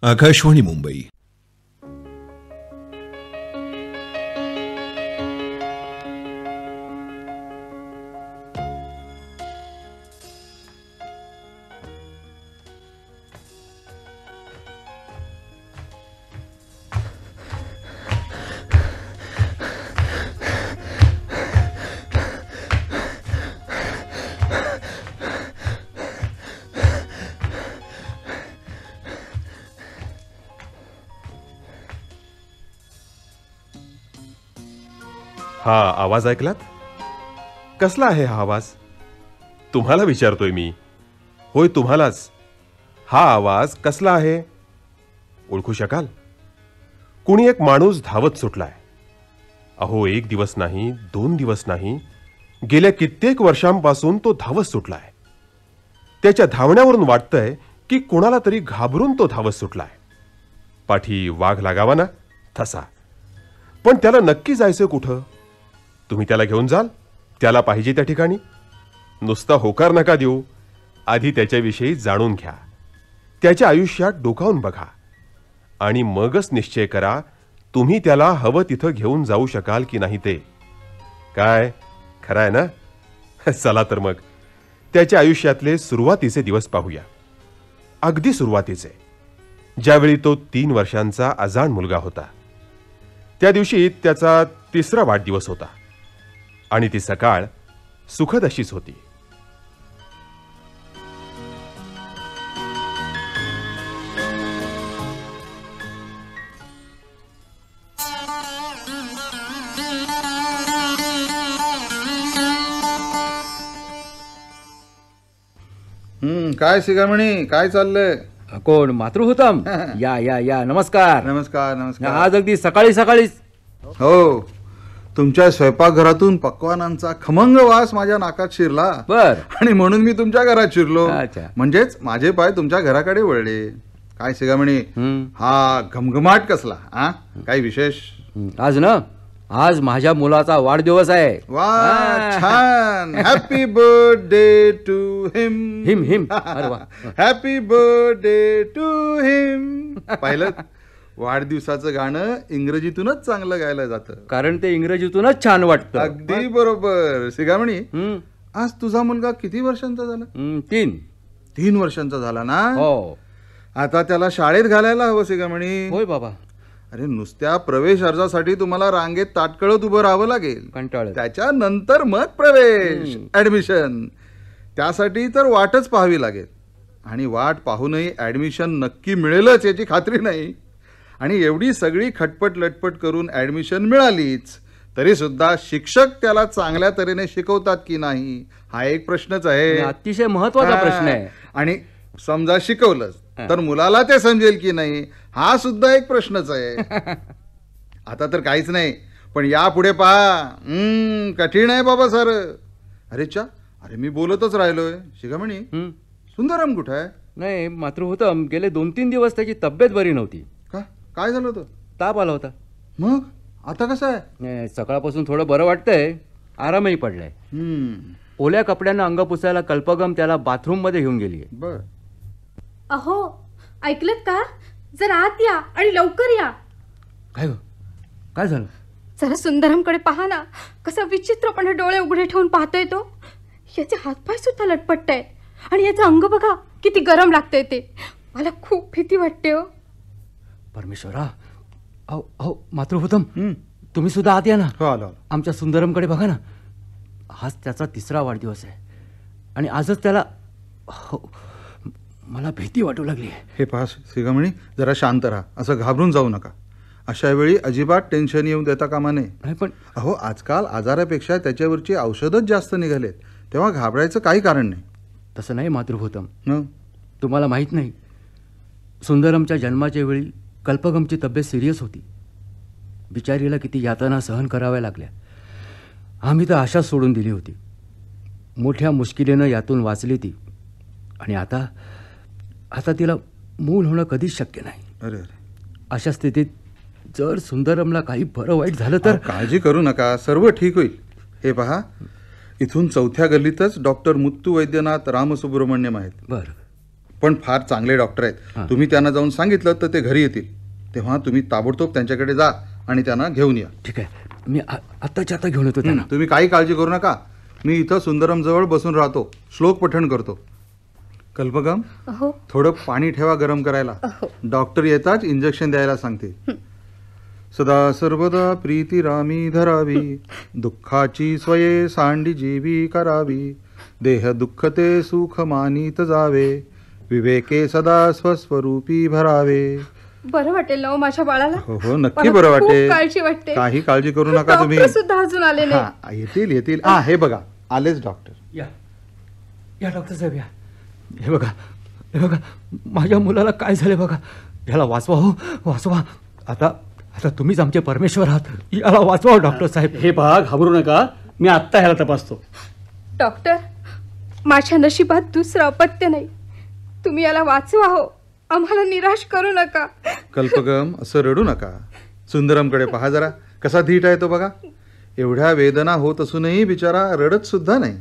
आकाशवाणी मुंबई. हा आवाज ऐकलात? कसला आहे हा आवाज? तुम्हाला विचारतोय मी. होय, तुम्हालाच. हा आवाज कसला आहे? ओळखू शकाल? कुणी एक माणूस धावत सुटलाय. अहो, 1 दिवस नाही, 2 दिवस नाही, गेल्या कित्येक वर्षांपासून तो धावत सुटलाय. त्याच्या धावण्यावरून वाटतंय की कोणाला तरी घाबरून तो धावत सुटलाय. पाठी वाघ लागावा ना तसा. पण त्याला नक्की जायचं कुठं? तुम्ही त्याला घेऊन जाल त्याला पाहिजे त्या ठिकाणी. नुसता होकार नका देऊ, आधी त्याच्याविषयी जाणून घ्या. त्याच्या आयुष्यात डोकावून बघा आणि मगच निश्चय करा तुम्ही त्याला हवं तिथं घेऊन जाऊ शकाल की नाही ते. काय खरं आहे ना? चला तर मग त्याच्या आयुष्यातले सुरुवातीचे दिवस पाहूया. अगदी सुरुवातीचे, ज्यावेळी तो 3 वर्षांचा अजाण मुलगा होता. त्या दिवशी त्याचा 3रा वाढदिवस होता आणि ती सकाळ सुखद अशीच होती. काय शिगामणी, काय चाललंय? कोण? मातृभूतम. या या या, नमस्कार. नमस्कार नमस्कार. आज अगदी सकाळी सकाळीच. हो, तुमच्या स्वयंपाकघरातून पक्वानांचा खमंग वास माझ्या नाकात शिरला. बर. आणि म्हणून मी तुमच्या घरात शिरलो. अच्छा. म्हणजेच माझे पाय तुमच्या घराकडे वळले. काय शिगामणी, हा घमघमाट कसला? काही विशेष? आज ना, आज माझ्या मुलाचा वाढदिवस आहे. वा, छान. हॅपी बर्थडे टू हिम. हिम हिम. अरे वा. हॅपी बर्थडे टू हिम. पाहिलं, वाढदिवसाचं गाणं इंग्रजीतूनच चांगलं गायला जातं, कारण ते इंग्रजीतूनच छान वाटतं. अगदी बरोबर. शिगामणी, आज तुझा मुलगा किती वर्षांचा झाला? 3 वर्षांचा झाला ना? हो. आता त्याला शाळेत घालायला हवं शिगामणी. होय बाबा. अरे, नुसत्या प्रवेश अर्जासाठी तुम्हाला रांगेत ताटकळत उभं राहावं लागेल. कंटाळत. त्याच्यानंतर मग प्रवेश, ऍडमिशन. त्यासाठी तर वाटच पाहावी लागेल. आणि वाट पाहूनही ऍडमिशन नक्की मिळेलच याची खात्री नाही. आणि एवढी सगळी खटपट लटपट करून ऍडमिशन मिळालीच तरी सुद्धा शिक्षक त्याला चांगल्या तऱ्हेने शिकवतात की नाही हा एक प्रश्नच आहे. अतिशय महत्वाचा प्रश्न आहे. आणि समजा शिकवलंच तर मुलाला ते समजेल की नाही हा सुद्धा एक प्रश्नच आहे. आता तर काहीच नाही, पण यापुढे पहा. कठीण आहे बाबा सर. अरे चा, अरे मी बोलतच राहिलोय. शिगामणी, सुंदरम कुठं आहे? नाही, मातृभूतम, गेले 2-3 दिवस त्याची तब्येत बरी नव्हती. काय झालं होतं? ताप आला होता. मग आता कसं आहे? सकाळपासून थोडं बरं वाटतंय, आरामही पडलाय. ओल्या कपड्यांना अंग पुसायला कल्पगम त्याला बाथरूम मध्ये घेऊन गेली. बर. अहो, ऐकलत का? जरा आत या आणि लवकर या. काय झालं? जरा सुंदरमकडे पहा ना, कसा विचित्रपणे डोळे उघडे ठेवून पाहतोय तो. याचे हातपाय सुद्धा लटपटतायत आणि याचं अंग बघा किती गरम लागतंय ते. मला खूप भीती वाटते हो. परमेश्वरा. अहो मातृभूतम, तुम्ही सुद्धा आत या ना. आलो. आमच्या सुंदरमकडे बघा ना. आज त्याचा 3रा वाढदिवस आहे आणि आजच त्याला मला भीती वाटू लागली. हे पहा शिगामणी, जरा शांत राहा. असं घाबरून जाऊ नका. अशा वेळी अजिबात टेन्शन येऊन देता कामा नये. पण अहो, आजकाल आजारापेक्षा त्याच्यावरची औषधच जास्त निघालेत, तेव्हा घाबरायचं काही कारण नाही. तसं नाही मातृभूतम. तुम्हाला माहित नाही, सुंदरमच्या जन्माच्या वेळी कल्पगमची तब्येत सिरियस होती. बिचारीला किती यातना सहन कराव्या लागल्या. आम्ही तर आशाच सोडून दिली होती. मोठ्या मुश्किलीनं यातून वाचली ती. आणि आता तिला मूल होणं कधीच शक्य नाही. अरे, अशा स्थितीत जर सुंदरमला काही बरं वाईट झालं तर? काळजी करू नका, सर्व ठीक होईल. हे पहा, इथून 4थ्या गल्लीतच डॉक्टर मुत्तू वैद्यनाथ रामसुब्रमण्यम आहेत. बरं. पण फार चांगले डॉक्टर आहेत. तुम्ही त्यांना जाऊन सांगितलं तर ते घरी येतील. तेव्हा तुम्ही ताबडतोब त्यांच्याकडे जा आणि त्यांना घेऊन या. ठीक आहे, मी आत्ताच्या आता घेऊन येतो त्यांना. तुम्ही काही काळजी करू नका. मी इथं सुंदरम जवळ बसून राहतो, श्लोक पठण करतो. कल्पगम, हो थोडं पाणी ठेवा गरम करायला. डॉक्टर येताच इंजेक्शन द्यायला सांगते. सदा सर्वदा प्रीती रामी धरावी, दुःखाची स्वये सांडी जीवी करावी. देह दुःखते सुख मानित जावे, विवेके सदा स्वस्वरूपी भरावे. बरं वाटेल ना हो माझ्या बाळाला. हो हो, नक्की मला बरं खूप वाटेल. काळजी वाटते. काही काळजी करू नका तुम्ही. डॉक्टर सुद्धा अजून आले नाही. हा, येतील येतील. हा, हे बघा आलेच डॉक्टर. या या डॉक्टर साहेब या. हे बघा, हे बघा, माझ्या मुलाला काय झाले बघा. याला वाचवा हो, वाचवा. आता आता तुम्हीच आमचे परमेश्वर आहात. याला वाचवा हो, डॉक्टर साहेब. हे पहा, घाबरू नका, मी आत्ता ह्याला तपासतो. डॉक्टर, माझ्या नशिबात दुसरं अपत्य नाही. तुम्ही याला वाचवा हो, आम्हाला निराश करू नका. कल्पगम, असं रडू नका. सुंदरमकडे पहा जरा, कसा धीट आहे तो बघा. एवढ्या वेदना होत असूनही बिचारा रडत सुद्धा नाही.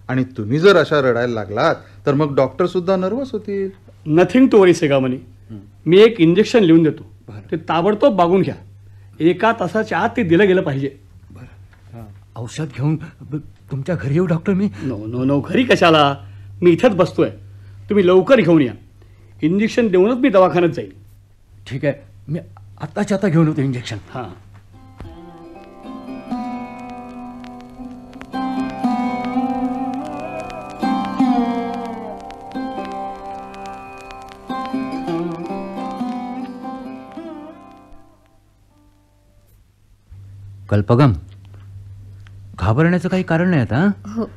आणि तुम्ही जर अशा रडायला लागलात तर मग डॉक्टर सुद्धा नर्वस होतील. नथिंग टू वरी सेगामनी. मी एक इंजेक्शन लिहून देतो, ते ताबडतोब बागून घ्या. 1 तासाच्या आत ते दिलं गेलं पाहिजे. औषध घेऊन तुमच्या घरी येऊ डॉक्टर मी? नो नो नो, घरी कशाला, मी इथंच बसतोय. तुम्ही लवकर घेऊन या. इंजेक्शन देऊनच मी दवाखान्यात जाईल. ठीक आहे, मी आत्ताच्या आता घेऊन येतो इंजेक्शन. हां. कल्पगम, घाबरण्याचं काही कारण नाही आता. हो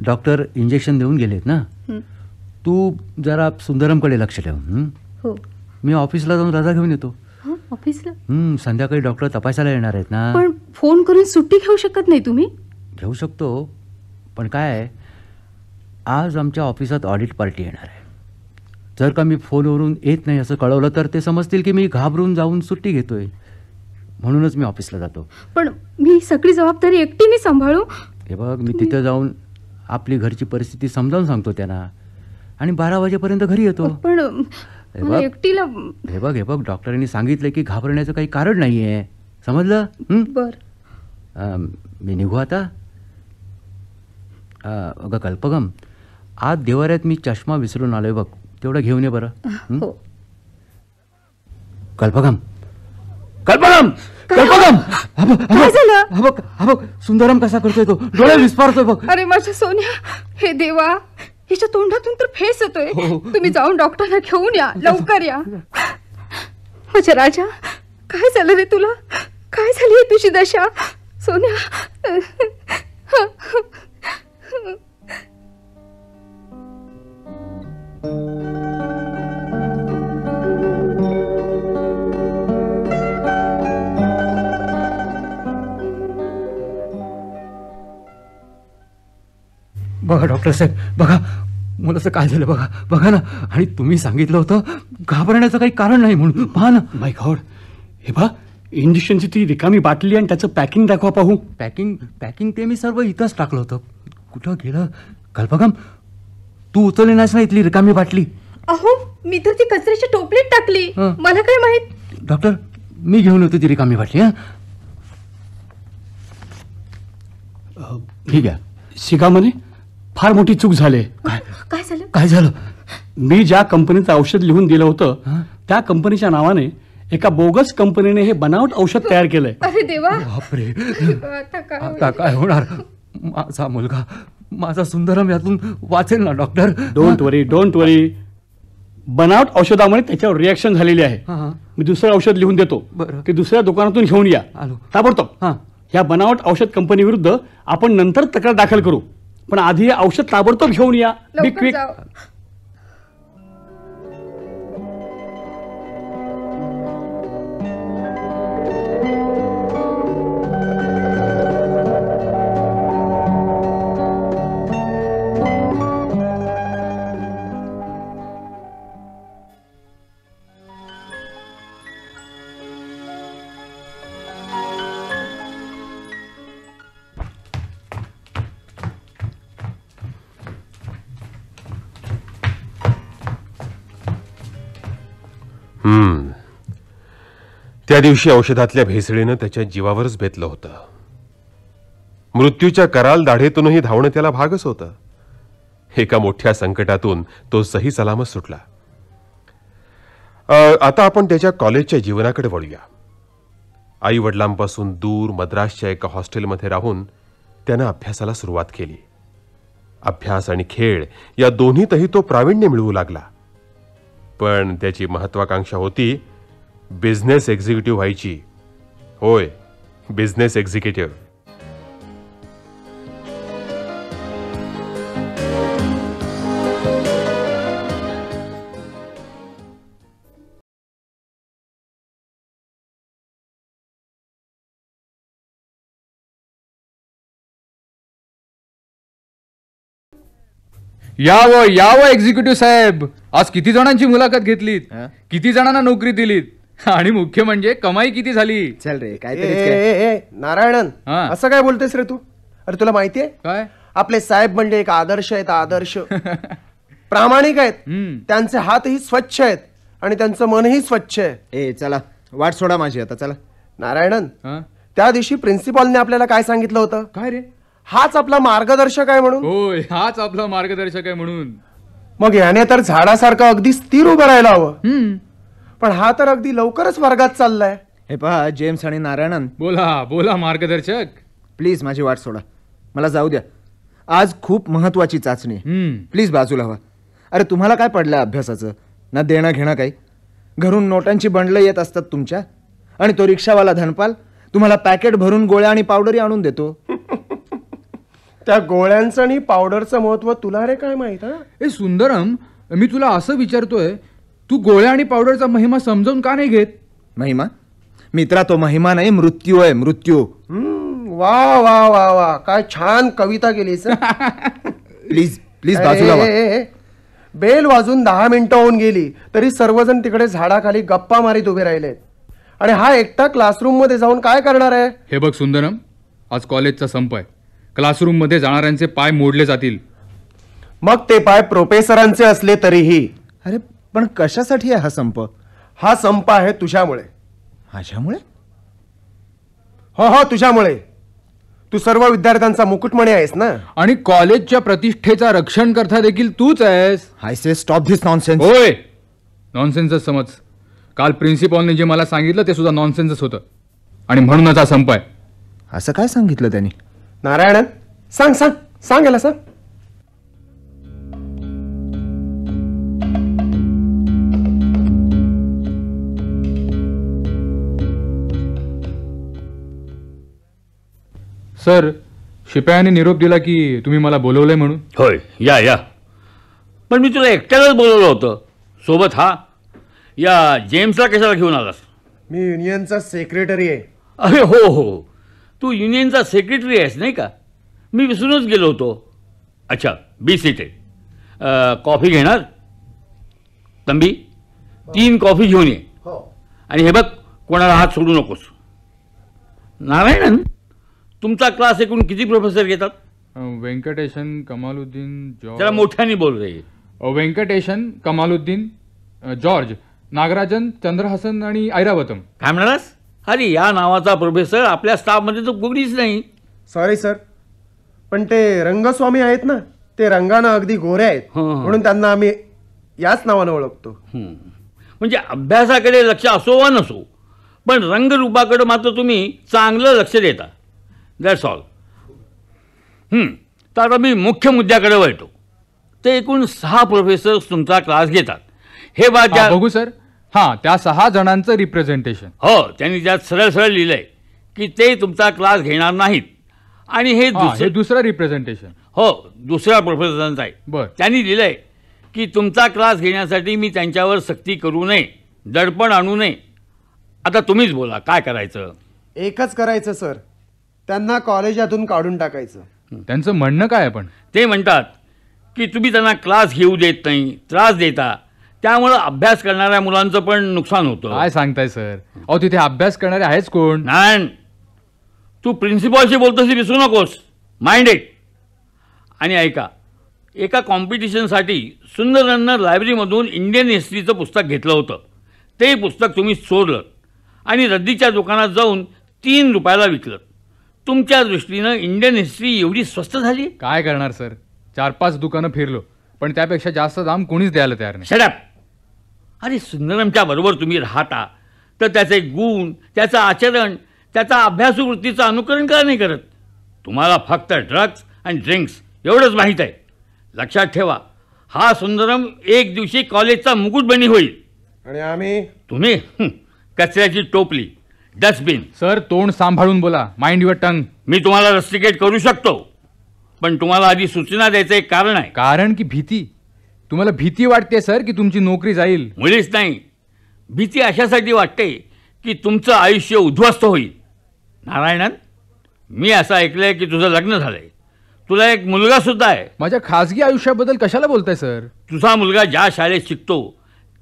डॉक्टर इंजेक्शन देऊन गेलेत ना. तू जरा सुंदरमकडे लक्ष ठेव. हो. मी ऑफिसला जाऊन रजा घेऊन येतो. हं, ऑफिसला संध्याकाळी डॉक्टर तपासायला येणार आहेत ना. पण फोन करून सुट्टी घेऊ शकत नाही तुम्ही? घेऊ शकतो, पण काय आहे, आज आमच्या ऑफिसात ऑडिट पार्टी येणार आहे. जर का मी फोनवरून येत नाही असं कळवलं तर ते समजतील की मी घाबरून जाऊन सुट्टी घेतोय. म्हणूनच मी ऑफिसला जातो. पण मी सगळी जबाबदारी एकटीने सांभाळू? हे बघ, मी तिथं जाऊन आपली घरची परिस्थिती समजावून सांगतो त्यांना आणि 12 वाजेपर्यंत घरी येतो. पण हे मला बघ, एकटीला. हे बघ डॉक्टरांनी सांगितलं की घाबरण्याचं काही कारण नाही आहे. समजलं? बर. मी निघू आता. अगं कल्पगम, आज देवाऱ्यात मी चष्मा विसरून आलोय बघ, तेवढं घेऊन ये बरं. हो. कल्पगम, कल्पगम, कल्पगम! काय झालं? हा बघ सुंदरम कसा करतोय तो, डोळे विस्फारतोय बघ. अरे माझ्या सोन्या, हे देवा, हिच्या तोंडातून तर फेस येतोय. तुम्ही जाऊन डॉक्टरला घेऊन या, लवकर या. माझ्या राजा, काय झालं रे तुला? काय झाली तुझी दशा सोन्या? बघा डॉक्टर साहेब, बघा मुलाचं काय झालं बघा. बघा ना. आणि तुम्ही सांगितलं होतं घाबरण्याचं काही कारण नाही म्हणून. पहा ना. माय गॉड, हे पहा, इंजेक्शनची ती रिकामी बाटली आणि त्याचं पॅकिंग दाखवा पाहू. पॅकिंग ते मी सर्व इथंच टाकलं होतं. कुठं गेलं? कल्पगम, तू उचलली नाहीस ना इथली रिकामी बाटली? अहो, मी तर ती कचऱ्याच्या टोपलीत टाकली. हं. मला काय माहित. डॉक्टर, मी घेऊन येतो ती रिकामी बाटली. हा ठीक आहे. सिगामनी, फार मोठी चूक झाली. काय झालं? काय झालं? मी ज्या कंपनीचं औषध लिहून दिलं होतं त्या कंपनीच्या नावाने एका बोगस कंपनीने हे बनावट औषध तयार केलंय. अरे देवा, बापरे, आता काय आता काय होणार? माझा मुलगा, माझा सुंदरम यातून वाचेल ना डॉक्टर? डोंट वरी. बनावट औषधामुळे त्याच्यावर रिॲक्शन झालेली आहे. हां. मी दुसरं औषध लिहून देतो, बरं. ते दुसऱ्या दुकानातून घेऊन या आलो. ताबडतोब. हां. या बनावट औषध कंपनी विरुद्ध आपण नंतर तक्रार दाखल करू, पण आधी हे औषध ताबडतोब घेऊन या. बी लवकर क्विक. जाओ. त्या दिवशी औषधातल्या भेसळीनं त्याच्या जीवावरच बेतलं होतं. मृत्यूच्या कराल दाढेतूनही धावणं त्याला भागच होतं. एका मोठ्या संकटातून तो सही सलामत सुटला. आता आपण त्याच्या कॉलेजच्या जीवनाकडे वळूया. आई वडिलांपासून दूर मद्रासच्या एका हॉस्टेलमध्ये राहून त्यानं अभ्यासाला सुरुवात केली. अभ्यास आणि खेळ या दोन्हीतही तो प्रावीण्य मिळवू लागला. पण त्याची महत्वाकांक्षा होती बिझनेस एक्झिक्युटिव्ह व्हायची. होय, बिझनेस एक्झिक्युटिव्ह. यावं एक्झिक्युटिव्ह साहेब. आज किती जणांची मुलाखत घेतलीत, किती जणांना नोकरी दिलीत आणि मुख्य म्हणजे कमाई किती झाली. चल रे काय नारायणन, हा. असं काय बोलतेस रे तू? अरे तुला माहितीये काय? आपले साहेब म्हणजे एक आदर्श आहेत. आदर्श प्रामाणिक आहेत. त्यांचे हातही स्वच्छ आहेत आणि त्यांचं मनही स्वच्छ आहे. ए चला वाट सोडा माझी आता. चला नारायणन, हा? त्या दिवशी प्रिन्सिपॉलने आपल्याला काय सांगितलं होतं? काय रे? हाच आपला मार्गदर्शक आहे म्हणून. होय, हाच आपला मार्गदर्शक आहे म्हणून. मग याने तर झाडासारखं अगदी स्थिर उभं राहायला हवं. पण हा तर अगदी लवकरच वर्गात चाललाय. हे पहा जेम्स आणि नारायणन, बोला बोला मार्गदर्शक. प्लीज माझी वाट सोडा, मला जाऊ द्या. आज खूप महत्वाची चाचणी आहे. प्लीज बाजूला व्हा. अरे तुम्हाला काय पडलं अभ्यासाचं? ना देणं घेणं काही. घरून नोटांची बंडलं येत असतात तुमच्या, आणि तो रिक्षावाला धनपाल तुम्हाला पॅकेट भरून गोळ्या आणि पावडरी आणून देतो. त्या गोळ्यांचं आणि पावडरचं महत्व तुला रे काय माहित? ए सुंदरम, मी तुला असं विचारतोय, तू गोळ्या आणि पावडरचा महिमा समजावून का नाही घेत? महिमा? मित्रा, तो महिमा नाही, मृत्यू आहे. मृत्यू. वा वा वा वा, काय छान कविता केलीस. प्लीज प्लीज बाजूला वा. बेल वाजून 10 मिनिटं होऊन गेली तरी सर्वजण तिकडे झाडाखाली गप्पा मारीत उभे राहिलेत. आणि हा एकटा क्लासरूम मध्ये जाऊन काय करणार आहे? हे बघ सुंदरम, आज कॉलेजचा संप आहे. क्लासरूम मध्ये जाणाऱ्यांचे पाय मोडले जातील. मग ते पाय प्रोफेसरांचे असले तरीही. अरे पण कशासाठी आहे हा संप? हा संप आहे तुझ्यामुळे. माझ्यामुळे? हो हो, तुझ्यामुळे. तू सर्व विद्यार्थ्यांचा मुकुटमणी आहेस ना, आणि कॉलेजच्या प्रतिष्ठेचा रक्षण करता देखील तूच आहेस. I say stop this nonsense. होय, नॉनसेन्सच समज. काल प्रिन्सिपॉलने जे मला सांगितलं ते सुद्धा नॉनसेन्सच होतं, आणि म्हणूनच हा संप आहे. असं काय सांगितलं त्यांनी? नारायणन, सांग सांग सांग याला सांग. सर, शिपायाने निरोप दिला की तुम्ही मला बोलवलंय म्हणून. होय, या या. पण मी तुला एकट्यालाच बोलवलं होतं, सोबत हा या जेम्सला कशाला घेऊन आलास? मी युनियनचा सेक्रेटरी आहे. अरे हो हो, तू युनियनचा सेक्रेटरी आहेस नाही का? मी विसरूनच गेलो होतो. अच्छा, बी सीटेड. कॉफी घेणार? तंबी 3 कॉफी घेऊन ये. आणि हे बघ, कोणाला हात सोडू नकोस. नारायणन, तुमचा क्लास एकूण किती प्रोफेसर घेतात? व्यंकटेशन, कमालुद्दीन, जरा जॉर्ज. मोठ्याने बोल रे. व्यंकटेशन, कमालुद्दीन, जॉर्ज, नागराजन, चंद्रहासन आणि ऐरावतम. काय म्हणालास? अरे या नावाचा प्रोफेसर आपल्या स्टाफमध्ये तर कोणीच नाही. सॉरी सर, पण ते रंगस्वामी आहेत ना, ते रंगानं अगदी गोरे आहेत, म्हणून त्यांना आम्ही याच नावानं ओळखतो. म्हणजे अभ्यासाकडे लक्ष असो वा नसो, पण रंगरूपाकडे मात्र तुम्ही चांगलं लक्ष देता. That's all. तर आता मी मुख्य मुद्द्याकडे वळतो. ते एकूण 6 प्रोफेसर्स तुमचा क्लास घेतात. हे हा, बघू सर. हां, त्या 6 जणांचं रिप्रेझेंटेशन. हो, त्यांनी त्यात सरळ सरळ लिहिलंय की ते तुमचा क्लास घेणार नाहीत. आणि हे दुसरं रिप्रेझेंटेशन. हो, दुसऱ्या प्रोफेसरांचं आहे. बरं. त्यांनी लिहिलंय की तुमचा क्लास घेण्यासाठी मी त्यांच्यावर सक्ती करू नये, दडपण आणू नये. आता तुम्हीच बोला, काय करायचं? एकच करायचं सर, त्यांना कॉलेजातून काढून टाकायचं. त्यांचं म्हणणं काय आहे? पण ते म्हणतात की तुम्ही त्यांना क्लास घेऊ देत नाही, त्रास देता, त्यामुळं अभ्यास करणाऱ्या मुलांचं पण नुकसान होतं. काय सांगताय सर? अहो, तिथे अभ्यास करणारे आहेच कोण? नाही, तू प्रिन्सिपॉलशी बोलतोस विसरू नकोस. Mind it. आणि ऐका, एका कॉम्पिटिशनसाठी सुंदरांना लायब्ररीमधून इंडियन हिस्ट्रीचं पुस्तक घेतलं होतं. ते पुस्तक तुम्ही चोरलं आणि रद्दीच्या दुकानात जाऊन 3 रुपयाला विकलं. तुमच्या दृष्टीनं इंडियन हिस्ट्री एवढी स्वस्त झाली? काय करणार सर, 4-5 दुकानं फिरलो, पण त्यापेक्षा जास्त दाम कोणीच द्यायला तयार नाही. Shut up. अरे सुंदरमच्या बरोबर तुम्ही राहता तर त्याचे गुण, त्याचं आचरण, त्याचा अभ्यासू वृत्तीचं अनुकरण का नाही करत? तुम्हाला फक्त ड्रग्ज आणि ड्रिंक्स एवढंच माहीत आहे. लक्षात ठेवा, हा सुंदरम एक दिवशी कॉलेजचा मुकुटबनी होईल. आणि आम्ही? तुम्ही कचऱ्याची टोपली, डस्टबिन. सर तोंड सांभाळून बोला, माइंड युअर टंग. मी तुम्हाला रस्टिकेट करू शकतो, पण तुम्हाला आधी सूचना द्यायचं एक कारण आहे. कारण की भीती? तुम्हाला भीती वाटते सर की तुमची नोकरी जाईल? मुळीच नाही. भीती अशासाठी वाटते की तुमचं आयुष्य उद्ध्वस्त होईल. नारायणन, मी असं ऐकलंय की तुझं लग्न झालंय, तुला एक मुलगा सुद्धा आहे. माझ्या खाजगी आयुष्याबद्दल कशाला बोलताय सर? तुझा मुलगा ज्या शाळेत शिकतो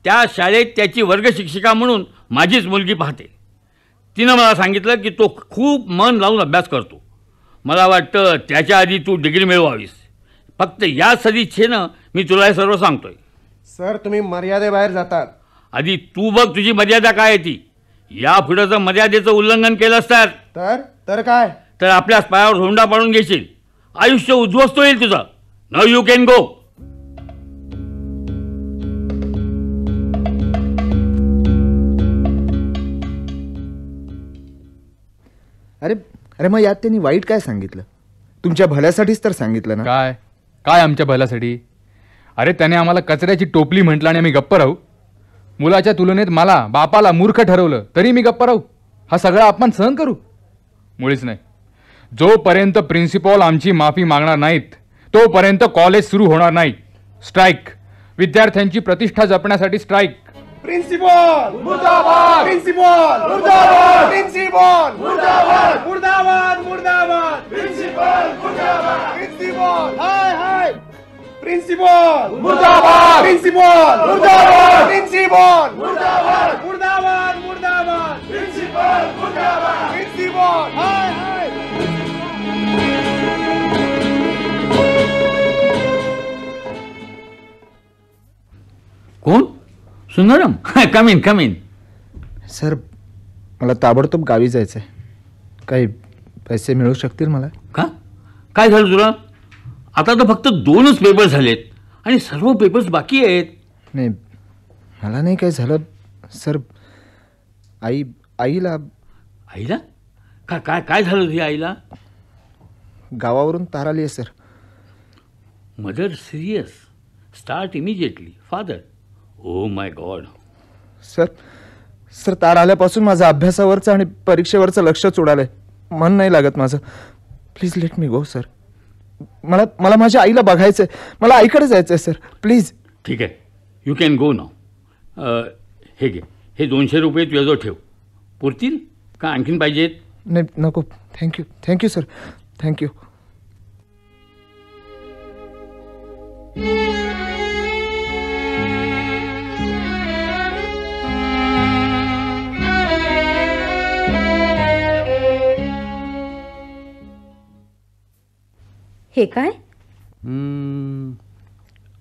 त्या शाळेत त्याची वर्ग शिक्षिका म्हणून माझीच मुलगी पाहते. तिनं मला सांगितलं की तो खूप मन लावून अभ्यास करतो. मला वाटतं त्याच्या आधी तू डिग्री मिळवावीस. फक्त या सदिच्छेनं मी तुला हे सर्व सांगतोय. सर तुम्ही मर्यादेबाहेर जातात. आधी तू बघ तुझी मर्यादा काय आहे ती. यापुढं जर मर्यादेचं उल्लंघन केलंस तर काय? तर आपल्याच पायावर होंडा पाडून घेशील. आयुष्य उद्ध्वस्त होईल तुझं. नाऊ यू कॅन गो. अरे अरे मग यात त्यांनी वाईट काय सांगितलं? तुमच्या भल्यासाठीच तर सांगितलं ना. काय काय आमच्या भल्यासाठी? अरे त्याने आम्हाला कचऱ्याची टोपली म्हटलं आणि आम्ही गप्प राहू? मुलाच्या तुलनेत मला बापाला मूर्ख ठरवलं तरी मी गप्प राहू? हा सगळा अपमान सहन करू? मुळीच नाही. जोपर्यंत प्रिन्सिपॉल आमची माफी मागणार नाहीत तोपर्यंत कॉलेज सुरू होणार नाही. स्ट्राईक, विद्यार्थ्यांची प्रतिष्ठा जपण्यासाठी स्ट्राईक. प्रिन्सिपॉल मुर्दाबाद! प्रिन्सिपॉल मुर्दाबाद! प्रिन्सिपॉल मुर्दाबाद! मुर्दाबाद! मुर्दाबाद! प्रिन्सिपॉल मुर्दाबाद! प्रिन्सिपॉल हाय हाय! प्रिन्सिपॉल मुर्दाबाद! प्रिन्सिपॉल मुर्दाबाद! प्रिन्सिपॉल मुर्दाबाद! मुर्दाबाद! मुर्दाबाद! प्रिन्सिपॉल मुर्दाबाद! प्रिन्सिपॉल हाय हाय! कोण? सुंदरम? कम इन कम इन. सर मला ताबडतोब गावी जायचं आहे. काही पैसे मिळू शकतील मला? का? काय झालं तुला? आता तर फक्त 2च पेपर झालेत आणि सर्व पेपर्स बाकी आहेत. नाही मला नाही काय झालं सर. आईला आईला? काय काय काय झालं तुझ्या आईला? गावावरून तार आली आहे sir. Mother serious? Start immediately. Father? Oh my God. Sir तार आल्यापासून माझं अभ्यासावरचं आणि परीक्षेवरचं लक्षच उडालंय. मन नाही लागत माझं. Please let me go sir. मला माझ्या आईला बघायचंय. मला आईकडे जायचंय सर. प्लीज. ठीक आहे, यू कॅन गो नाव. हे घे, हे 200 रुपये तुझ्याजवळ ठेव. पुरतील का आणखीन पाहिजेत? नाही नको. Thank you sir. थँक्यू. हे काय?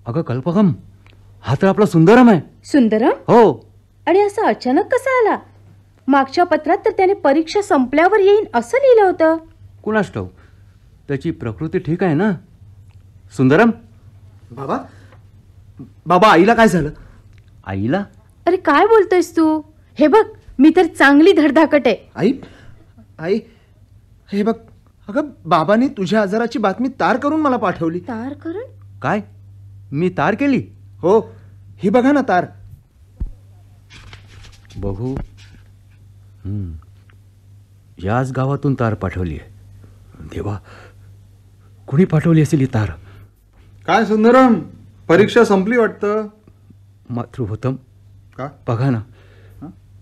अगं कल्पकम, हा तर आपला सुंदरम आहे. सुंदरम? हो. आणि असं अचानक कसा आला? मागच्या पत्रात तर त्याने परीक्षा संपल्यावर येईन असं लिहिलं होतं. कुणास ठाऊक, त्याची प्रकृती ठीक आहे ना. सुंदरम. बाबा आईला काय झालं? आईला? अरे काय बोलतोयस तू? हे बघ, मी तर चांगली धडधाकट आहे. आई हे बघ, अगं बाबांनी तुझ्या आजाराची बातमी तार करून मला पाठवली. तार करून? काय? मी तार केली? हो, ही बघा ना तार. बघू. याच गावातून तार पाठवली आहे. देवा, कुणी पाठवली असेल ही तार? काय सुंदरम, परीक्षा संपली वाटतं. मातृभूतम, का? बघा ना,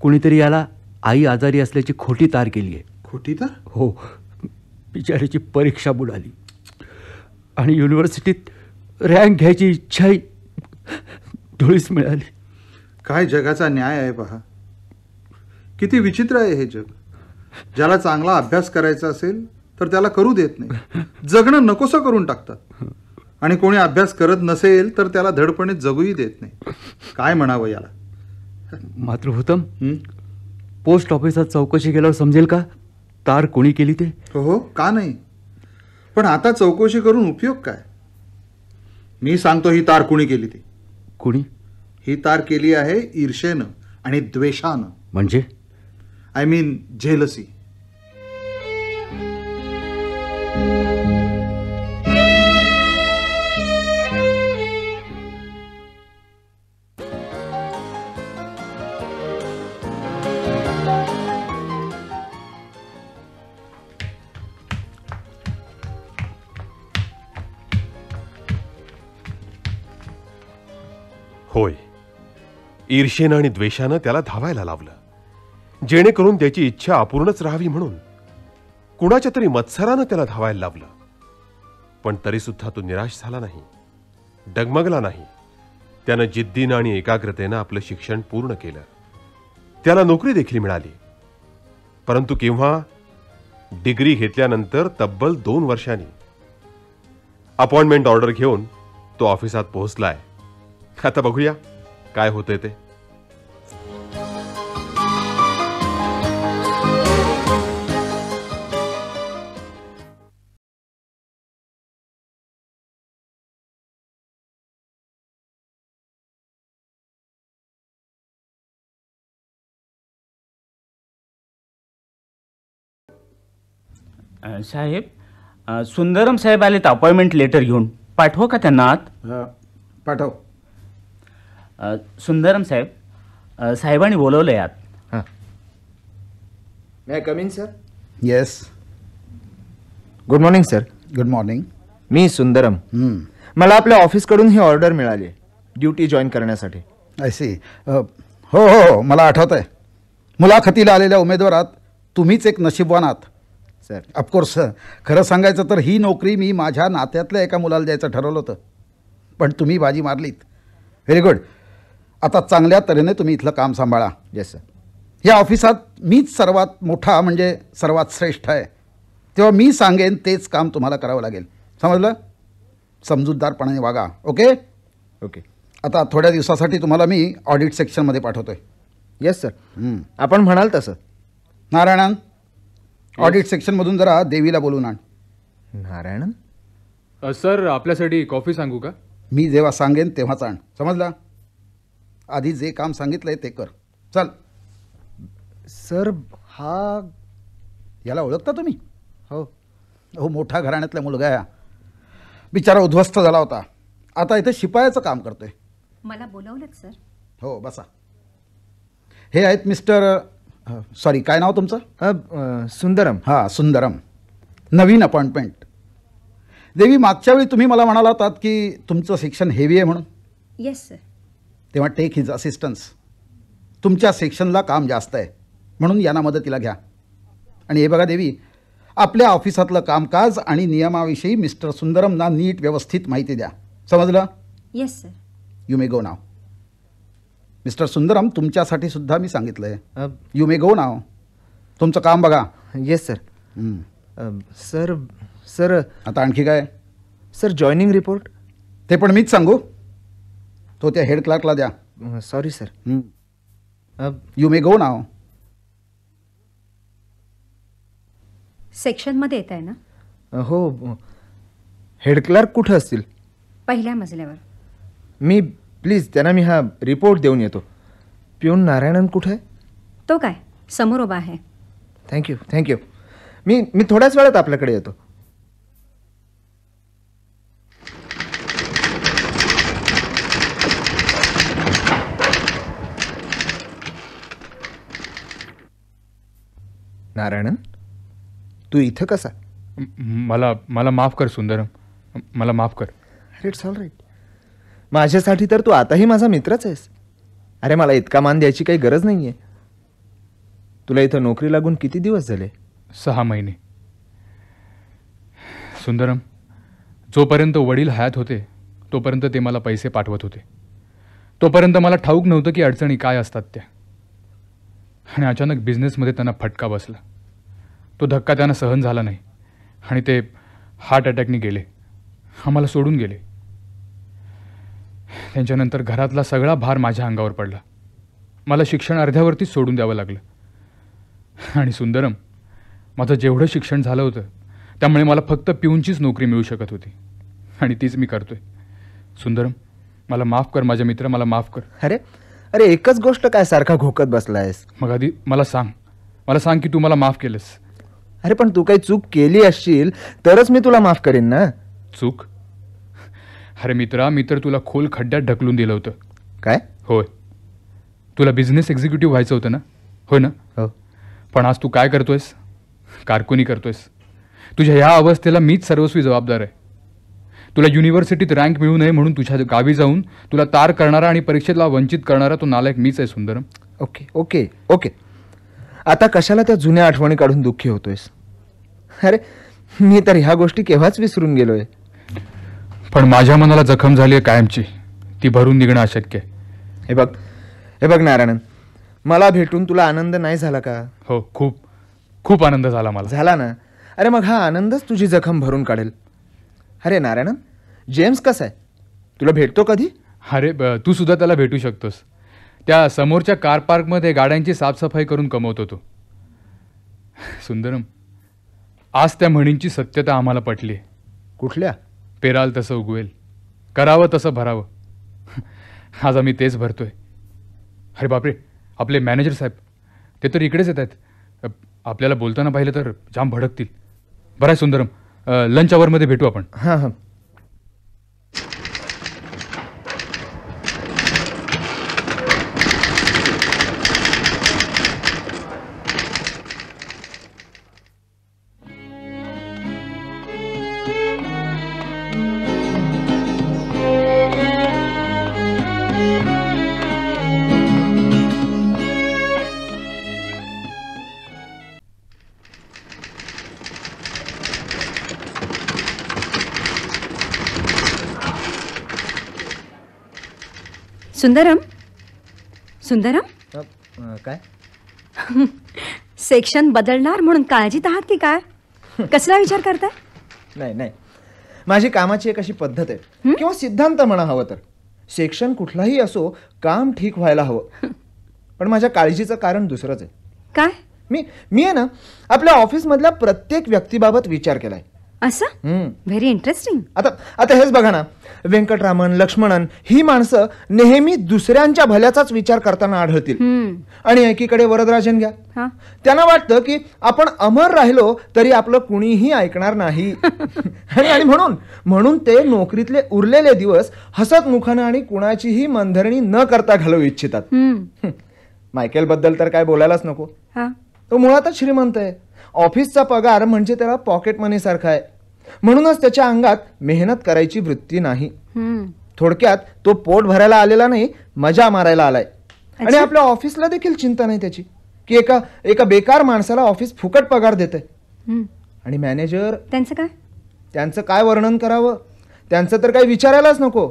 कुणीतरी याला आई आजारी असल्याची खोटी तार केली आहे. खोटी तार? हो, बिचारीची परीक्षा बुडाली आणि युनिव्हर्सिटीत रँक घ्यायची इच्छाही धुळीस मिळाली. काय जगाचा न्याय आहे पहा. किती विचित्र आहे हे जग. ज्याला चांगला अभ्यास करायचा असेल तर त्याला करू देत नाही. जगणं नकोसं करून टाकतात. आणि कोणी अभ्यास करत नसेल तर त्याला धडपणे जगूही देत नाही. काय म्हणावं याला? मातृभूतम, पोस्ट ऑफिसात चौकशी केल्यावर समजेल का तार कोणी केली ते? हो, का नाही? पण आता चौकशी करून उपयोग काय? मी सांगतो ही तार कुणी केली ती. कोणी? ही तार केली आहे ईर्षेनं आणि द्वेषानं. म्हणजे? I mean jealousy. होय, ईर्षेनं आणि द्वेषानं त्याला धावायला लावलं, जेणेकरून त्याची इच्छा अपूर्णच राहावी म्हणून. कुणाच्या तरी मत्सरानं त्याला धावायला लावलं. पण तरी सुद्धा तो निराश झाला नाही, डगमगला नाही. त्यानं जिद्दीनं आणि एकाग्रतेनं आपलं शिक्षण पूर्ण केलं. त्याला नोकरी देखील मिळाली. परंतु केव्हा? डिग्री घेतल्यानंतर तब्बल 2 वर्षांनी. अपॉइंटमेंट ऑर्डर घेऊन तो ऑफिसात पोहोचलाय. आता बघूया काय होतंय ते. साहेब, सुंदरम साहेब आलेत अपॉइंटमेंट लेटर घेऊन. पाठवू का त्यांना आत? पाठव. सुंदरम साहेब, साहेबांनी बोलवलंय आत. हां, may I come in sir? Yes. Good morning sir. Good morning. मी सुंदरम. मला आपल्या ऑफिसकडून ही ऑर्डर मिळाली ड्युटी जॉईन करण्यासाठी. I see. हो हो, मला आठवत आहे. मुलाखतीला आलेल्या उमेदवारात तुम्हीच एक नशीबवान आहात सर. ऑफकोर्स. खरं सांगायचं तर ही नोकरी मी माझ्या नात्यातल्या एका मुलाला द्यायचं ठरवलं होतं, पण तुम्ही बाजी मारलीत. Very good. आता चांगल्या तऱ्हेने तुम्ही इथलं काम सांभाळा. Yes sir. या ऑफिसात मीच सर्वात मोठा म्हणजे सर्वात श्रेष्ठ आहे, तेव्हा मी सांगेन तेच काम तुम्हाला करावं लागेल. समजलं? समजूतदारपणाने वागा. Okay okay. आता थोड्या दिवसासाठी तुम्हाला मी ऑडिट सेक्शनमध्ये पाठवतोय. Yes sir. आपण म्हणाल तसं. नारायणन, ऑडिट सेक्शनमधून जरा देवीला बोलून आण. नारायणन? सर, आपल्यासाठी कॉफी सांगू का? मी जेव्हा सांगेन तेव्हाच आण. समजला? आधी जे काम सांगितलंय ते कर. चल. सर, हा याला ओळखता तुम्ही? हो हो, मोठ्या घराण्यातला मुलगा आहे. बिचारा उद्ध्वस्त झाला होता, आता इथे शिपायाचं काम करतोय. मला बोलवलं सर? हो, बसा. हे आहेत मिस्टर, सॉरी, काय नाव तुमचं? सुंदरम. हां, सुंदरम. नवीन अपॉइंटमेंट. देवी, मागच्या वेळी तुम्ही मला म्हणाला होतात की तुमचं सेक्शन हेवी आहे म्हणून. Yes sir. तेव्हा टेक हिज असिस्टन्स. तुमच्या सेक्शनला काम जास्त आहे म्हणून यांना मदतीला घ्या. आणि हे बघा देवी, आपल्या ऑफिसातलं कामकाज आणि नियमाविषयी मिस्टर सुंदरमना नीट व्यवस्थित माहिती द्या. समजलं? Yes sir. You may go now. Mister Sundaram, तुमच्यासाठी सुद्धा मी सांगितलं आहे. यू मे गो नाव. तुमचं काम बघा. Yes sir. सर सर आता आणखी काय? Sir, joining report. ते पण मीच सांगू? तो त्या हेड क्लार्कला द्या. Sorry sir. यू मे गो नाव. सेक्शनमध्ये येत आहे ना? हो. हेड क्लार्क कुठं असतील? पहिल्या मजल्यावर. मी प्लीज त्यांना मी हा रिपोर्ट देऊन येतो. पिऊन नारायणन कुठं आहे? तो काय समोर उभा आहे. Thank you thank you. मी थोड्याच वेळात आपल्याकडे येतो. नारायणन, तू इथं कसा? मला माफ कर सुंदरम, मला माफ कर. It's all right. माझ्यासाठी तर तू आताही माझा मित्रच आहेस. अरे, मला इतका मान द्यायची काही गरज नाही आहे. तुला इथं नोकरी लागून किती दिवस झाले? 6 महिने. सुंदरम, जोपर्यंत वडील हयात होते तोपर्यंत ते मला पैसे पाठवत होते. तोपर्यंत मला ठाऊक नव्हतं की अडचणी काय असतात त्या. आणि अचानक बिझनेसमध्ये त्यांना फटका बसला. तो धक्का त्यांना सहन झाला नाही आणि ते हार्ट अटॅकने गेले, आम्हाला सोडून गेले. त्यांच्यानंतर घरातला सगळा भार माझ्या अंगावर पडला. मला शिक्षण अर्ध्यावरतीच सोडून द्यावं लागलं. आणि सुंदरम, माझं जेवढं शिक्षण झालं होतं त्यामुळे मला फक्त पिऊनचीच नोकरी मिळू शकत होती आणि तीच मी करतोय. सुंदरम, मला माफ कर माझ्या मित्र, मला माफ कर. अरे अरे एकच गोष्ट काय सारखा घोकत बसलायस? मग आधी मला सांग की तू मला माफ केलंस. अरे पण तू काही चूक केली असशील तरच मी तुला माफ करीन ना. चूक? अरे मित्रा, मी तर तुला खोल खड्ड्यात ढकलून दिलं होतं. काय? होय, तुला बिझनेस एक्झिक्युटिव्ह व्हायचं होतं ना, होय ना? हो. पण आज तू काय करतोयस? कारकुनी करतोयस. तुझ्या ह्या अवस्थेला मीच सर्वस्वी जबाबदार आहे. तुला युनिव्हर्सिटीत रँक मिळू नये म्हणून तुझ्या गावी जाऊन तुला तार करणारा आणि परीक्षेला वंचित करणारा तो नालायक मीच आहे सुंदरम. ओके ओके ओके, आता कशाला त्या जुन्या आठवणी काढून दुःखी होतोयस? अरे मी तर ह्या गोष्टी केव्हाच विसरून गेलोय. पण माझ्या मनाला जखम झाली आहे कायमची, ती भरून निघणं अशक्य आहे. हे बघ नारायणन, मला भेटून तुला आनंद नाही झाला का? हो, खूप खूप आनंद झाला मला. झाला ना? अरे मग हा आनंदच तुझी जखम भरून काढेल. अरे नारायणन, जेम्स कसा आहे? तुला भेटतो कधी? अरे तू सुद्धा त्याला भेटू शकतोस. त्या समोरच्या कार पार्कमध्ये गाड्यांची साफसफाई करून कमवतो तो. सुंदरम, आज त्या म्हणींची सत्यता आम्हाला पटली. कुठल्या? पेराल तसं उगवेल, करावं तसं भरावं. आज आम्ही तेच भरतोय. अरे बापरे, आपले मॅनेजर साहेब ते तर इकडेच येत आहेत. आपल्याला बोलताना पाहिलं तर जाम भडकतील. बरं आहे सुंदरम, लंच आवरमध्ये भेटू आपण. हां हां. सुंदरम, सुंदरम, काय? सेक्शन बदलणार म्हणून काळजीत आहात की काय? कसला विचार करताय? नाही नाही, माझी कामाची एक अशी पद्धत आहे किंवा सिद्धांत म्हणा हवं तर. सेक्शन कुठलाही असो, काम ठीक व्हायला हवं. पण माझ्या काळजीचं कारण दुसरंच आहे. काय? मी आहे ना, आपल्या ऑफिसमधल्या प्रत्येक व्यक्तीबाबत विचार केलाय. असं? Very interesting. आता हेच बघा ना, व्यंकटरामन, लक्ष्मणन ही माणसं नेहमी दुसऱ्यांच्या भल्याचाच विचार करताना आढळतील. आणि एकीकडे वरदराजन घ्या, त्यांना वाटतं की आपण अमर राहिलो तरी आपलं कुणीही ऐकणार नाही. आणि म्हणून ते नोकरीतले उरलेले दिवस हसत मुखानं आणि कुणाचीही मनधरणी न करता घालवू इच्छितात. मायकेल बद्दल तर काय बोलायलाच नको. तो मुळातच श्रीमंत आहे. ऑफिसचा पगार म्हणजे त्याला पॉकेट मनी सारखा आहे. म्हणूनच त्याच्या अंगात मेहनत करायची वृत्ती नाही. थोडक्यात तो पोट भरायला आलेला नाही, मजा मारायला आलाय. आणि आपल्या ऑफिसला देखील चिंता नाही त्याची की एका बेकार माणसाला ऑफिस फुकट पगार देत आहे. आणि मॅनेजर, त्यांचं काय वर्णन करावं? त्यांचं तर काही विचारायलाच नको.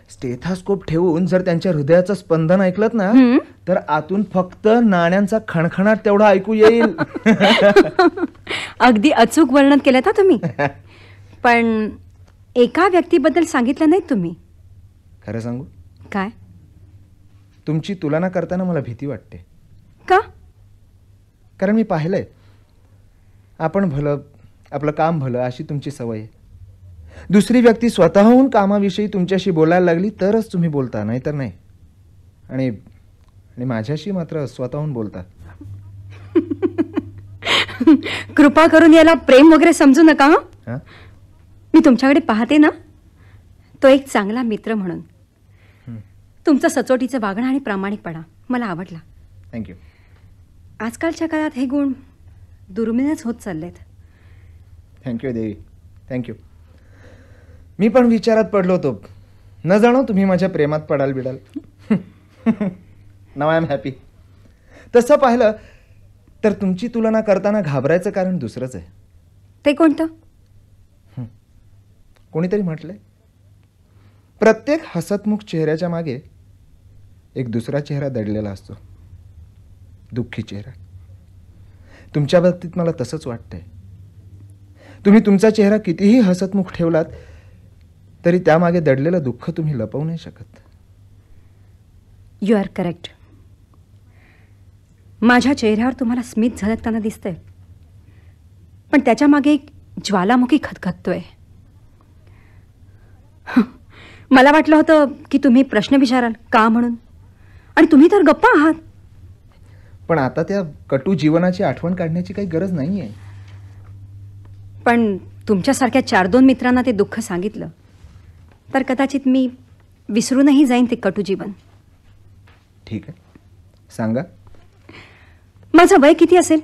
स्टेथोस्कोप ठेवून जर त्यांच्या हृदयाचं स्पंदन ऐकलत ना, तर आतून फक्त नाण्यांचा खणखणाट तेवढा ऐकू येईल. अगदी अचूक वर्णन केलं का तुम्ही? पण एका व्यक्तीबद्दल सांगितलं नाही तुम्ही. खरं सांगू? काय? तुमची तुलना करताना मला भीती वाटते. का? कारण मी पाहिलंय, आपण भलं, आपलं काम भलं अशी तुमची सवय आहे. दुसरी व्यक्ती स्वतःहून कामाविषयी तुमच्याशी बोलायला लागली तरच तुम्ही बोलता, नाही तर नाही. आणि माझ्याशी मात्र स्वतःहून बोलता. कृपा करून याला प्रेम वगैरे समजू नका. मी तुमच्याकडे पाहते ना, तो एक चांगला मित्र म्हणून. तुमचं सचोटीचं वागणं आणि प्रामाणिकपणा मला आवडला. थँक्यू. आजकालच्या काळात हे गुण दुर्मिळच होत चाललेत. थँक्यू देवी, थँक्यू. मी पण विचारात पडलो होतो, न जाणो तुम्ही माझ्या प्रेमात पडाल बिडाल. नाव आय एम हॅपी. तसं पाहिलं तर तुमची तुलना करताना घाबरायचं कारण दुसरंच आहे. ते कोणतं? कोणीतरी म्हटलंय, प्रत्येक हसतमुख चेहऱ्याच्या मागे एक दुसरा चेहरा दडलेला असतो, दुःखी चेहरा. तुमच्या बाबतीत मला तसंच वाटतंय. तुम्ही तुमचा चेहरा कितीही हसतमुख ठेवलात तरी त्यामागे दडलेलं दुःख तुम्ही लपवू नाही शकत. You are correct. माझ्या चेहऱ्यावर तुम्हाला स्मित झलकताना दिसतंय, पण त्याच्या मागे एक ज्वालामुखी खतखततोय. मला वाटलं होतं की तुम्ही प्रश्न विचाराल का म्हणून, आणि तुम्ही तर गप्पा आहात. पण आता त्या कटू जीवनाची आठवण काढण्याची काही गरज नाही आहे. पण तुमच्यासारख्या 4-2 मित्रांना ते दुःख सांगितलं तर कदाचित मी विसरूनही जाईन ते कटू जीवन. ठीक आहे, सांगा. माझं वय किती असेल?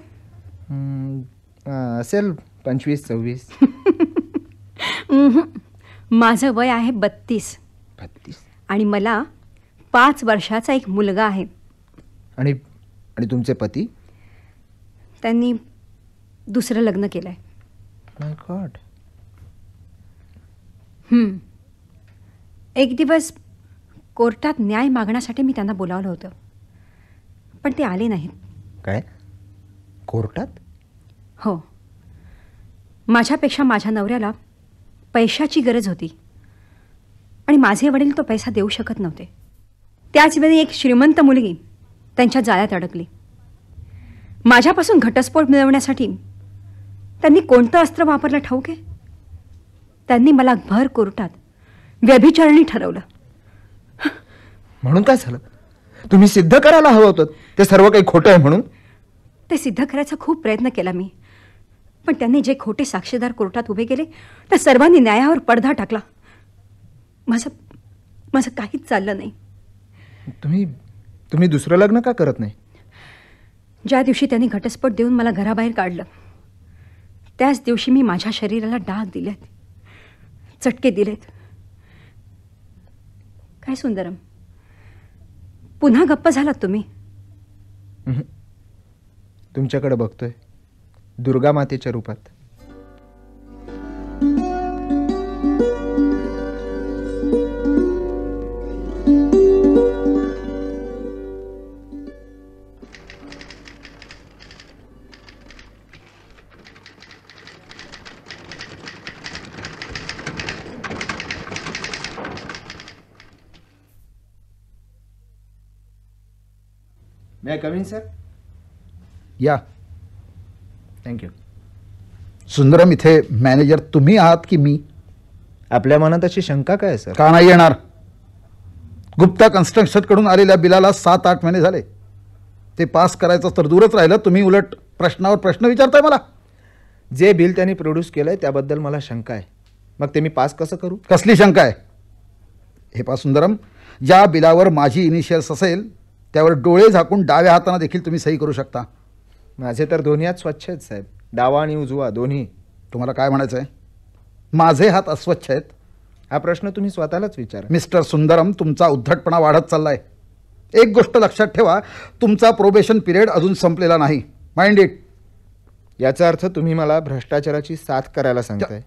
असेल 25-26. माझं वय आहे 32. 32. आणि मला 5 वर्षाचा एक मुलगा आहे. आणि आणि तुमचे पती? त्यांनी दुसरं लग्न केलंय. माय गॉड. एक दिवस कोर्टात न्याय मागण्यासाठी मी त्यांना बोलावलं होतं, पण ते आले नाहीत. काय, कोर्टात? हो. माझ्यापेक्षा माझ्या नवऱ्याला पैशाची गरज होती आणि माझे वडील तो पैसा देऊ शकत नव्हते. त्याचवेळी एक श्रीमंत मुलगी त्यांच्या जाळ्यात अडकली. माझ्यापासून घटस्फोट मिळवण्यासाठी त्यांनी कोणतं अस्त्र वापरलं ठाऊक आहे? त्यांनी मला भर कोर्टात व्यभिचारिणी ठरवलं. म्हणून काय झालं? तुम्ही सिद्ध करायला हवं होतं ते सर्व काही खोटं आहे म्हणून. ते सिद्ध करायचा खूप प्रयत्न केला मी, पण त्यांनी जे खोटे साक्षीदार कोर्टात उभे केले त्या सर्वांनी न्यायावर पडदा टाकला. माझं काहीच चाललं नाही. तुम्ही दुसरं लग्न का करत नाही? ज्या दिवशी त्यांनी घटस्फोट देऊन मला घराबाहेर काढलं त्याच दिवशी मी माझ्या शरीराला डाग दिलेत, चटके दिलेत. काय सुंदरम, पुन्हा गप्प झालात तुम्ही? तुमच्याकडे बघतोय दुर्गा मातेच्या रूपात. May I come in, sir? या. थँक्यू. सुंदरम, इथे मॅनेजर तुम्ही आहात की मी? आपल्या मनात अशी शंका काय, सर? का नाही येणार? गुप्ता कन्स्ट्रक्शनकडून आलेल्या बिलाला 7-8 महिने झाले. ते पास करायचं तर दूरच राहिलं, तुम्ही उलट प्रश्नावर प्रश्न विचारताय मला. जे बिल त्यांनी प्रोड्यूस केलंय त्याबद्दल मला शंका आहे. मग ते मी पास कसं करू? कसली शंका आहे? हे पहा सुंदरम, ज्या बिलावर माझी इनिशियल्स असेल त्यावर डोळे झाकून डाव्या हाताने देखील तुम्ही सही करू शकता. माझे तर दोन्ही हात स्वच्छ आहेत साहेब, डावा आणि उजवा दोन्ही. तुम्हाला काय म्हणायचं आहे? माझे हात अस्वच्छ आहेत? हा प्रश्न तुम्ही स्वतःलाच विचारा. मिस्टर सुंदरम, तुमचा उद्धटपणा वाढत चाललाय. एक गोष्ट लक्षात ठेवा, तुमचा प्रोबेशन पिरियड अजून संपलेला नाही. Mind it. याचा अर्थ तुम्ही मला भ्रष्टाचाराची साथ करायला सांगताय?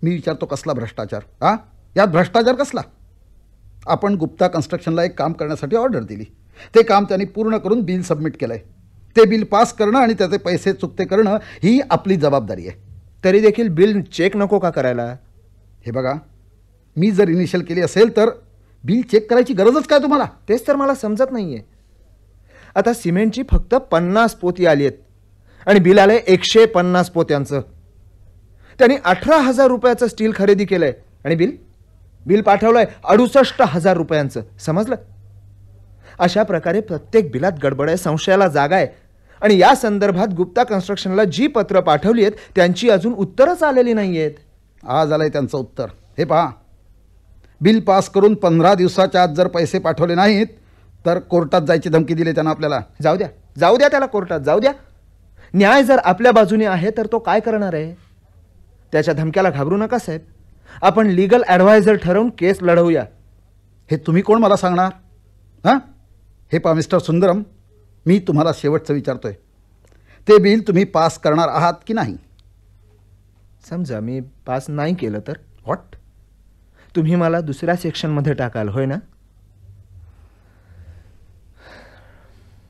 मी विचारतो कसला भ्रष्टाचार? हा, यात भ्रष्टाचार कसला? आपण गुप्ता कन्स्ट्रक्शनला एक काम करण्यासाठी ऑर्डर दिली. ते काम त्यांनी पूर्ण करून बिल सबमिट केलंय. ते बिल पास करणं आणि त्याचे पैसे चुकते करणं ही आपली जबाबदारी आहे. तरी देखील बिल चेक नको का करायला? हे बघा, मी जर इनिशियल केली असेल तर बिल चेक करायची गरजच काय तुम्हाला? तेच तर मला समजत नाहीये. आता सिमेंटची फक्त 50 पोती आली आहेत आणि बिल आलंय 150 पोत्यांचं. त्यांनी 18,000 रुपयाचं स्टील खरेदी केलंय आणि बिल पाठवलंय 68,000 रुपयांचं. समजलं? अशा प्रकारे प्रत्येक बिलात गडबड आहे, संशयाला जागा आहे. आणि या संदर्भात गुप्ता कन्स्ट्रक्शनला जी पत्र पाठवली आहेत त्यांची अजून उत्तरच आलेली नाही आहेत. आज आलंय त्यांचं उत्तर. हे पहा, बिल पास करून 15 दिवसाच्या आत जर पैसे पाठवले नाहीत तर कोर्टात जायची धमकी दिली त्यांना आपल्याला. जाऊ द्या त्याला कोर्टात जाऊ द्या. न्याय जर आपल्या बाजूने आहे तर तो काय करणार आहे? त्याच्या धमक्याला घाबरू नका साहेब. आपण लीगल ॲडवायझर ठरवून केस लढवूया. हे तुम्ही कोण मला सांगणार? हां, हे पहा मिस्टर सुंदरम, मी तुम्हाला शेवटचं विचारतोय, ते बिल तुम्ही पास करणार आहात की नाही? समजा मी पास नाही केलं तर? व्हॉट? तुम्ही मला दुसऱ्या सेक्शनमध्ये टाकाल, होय ना?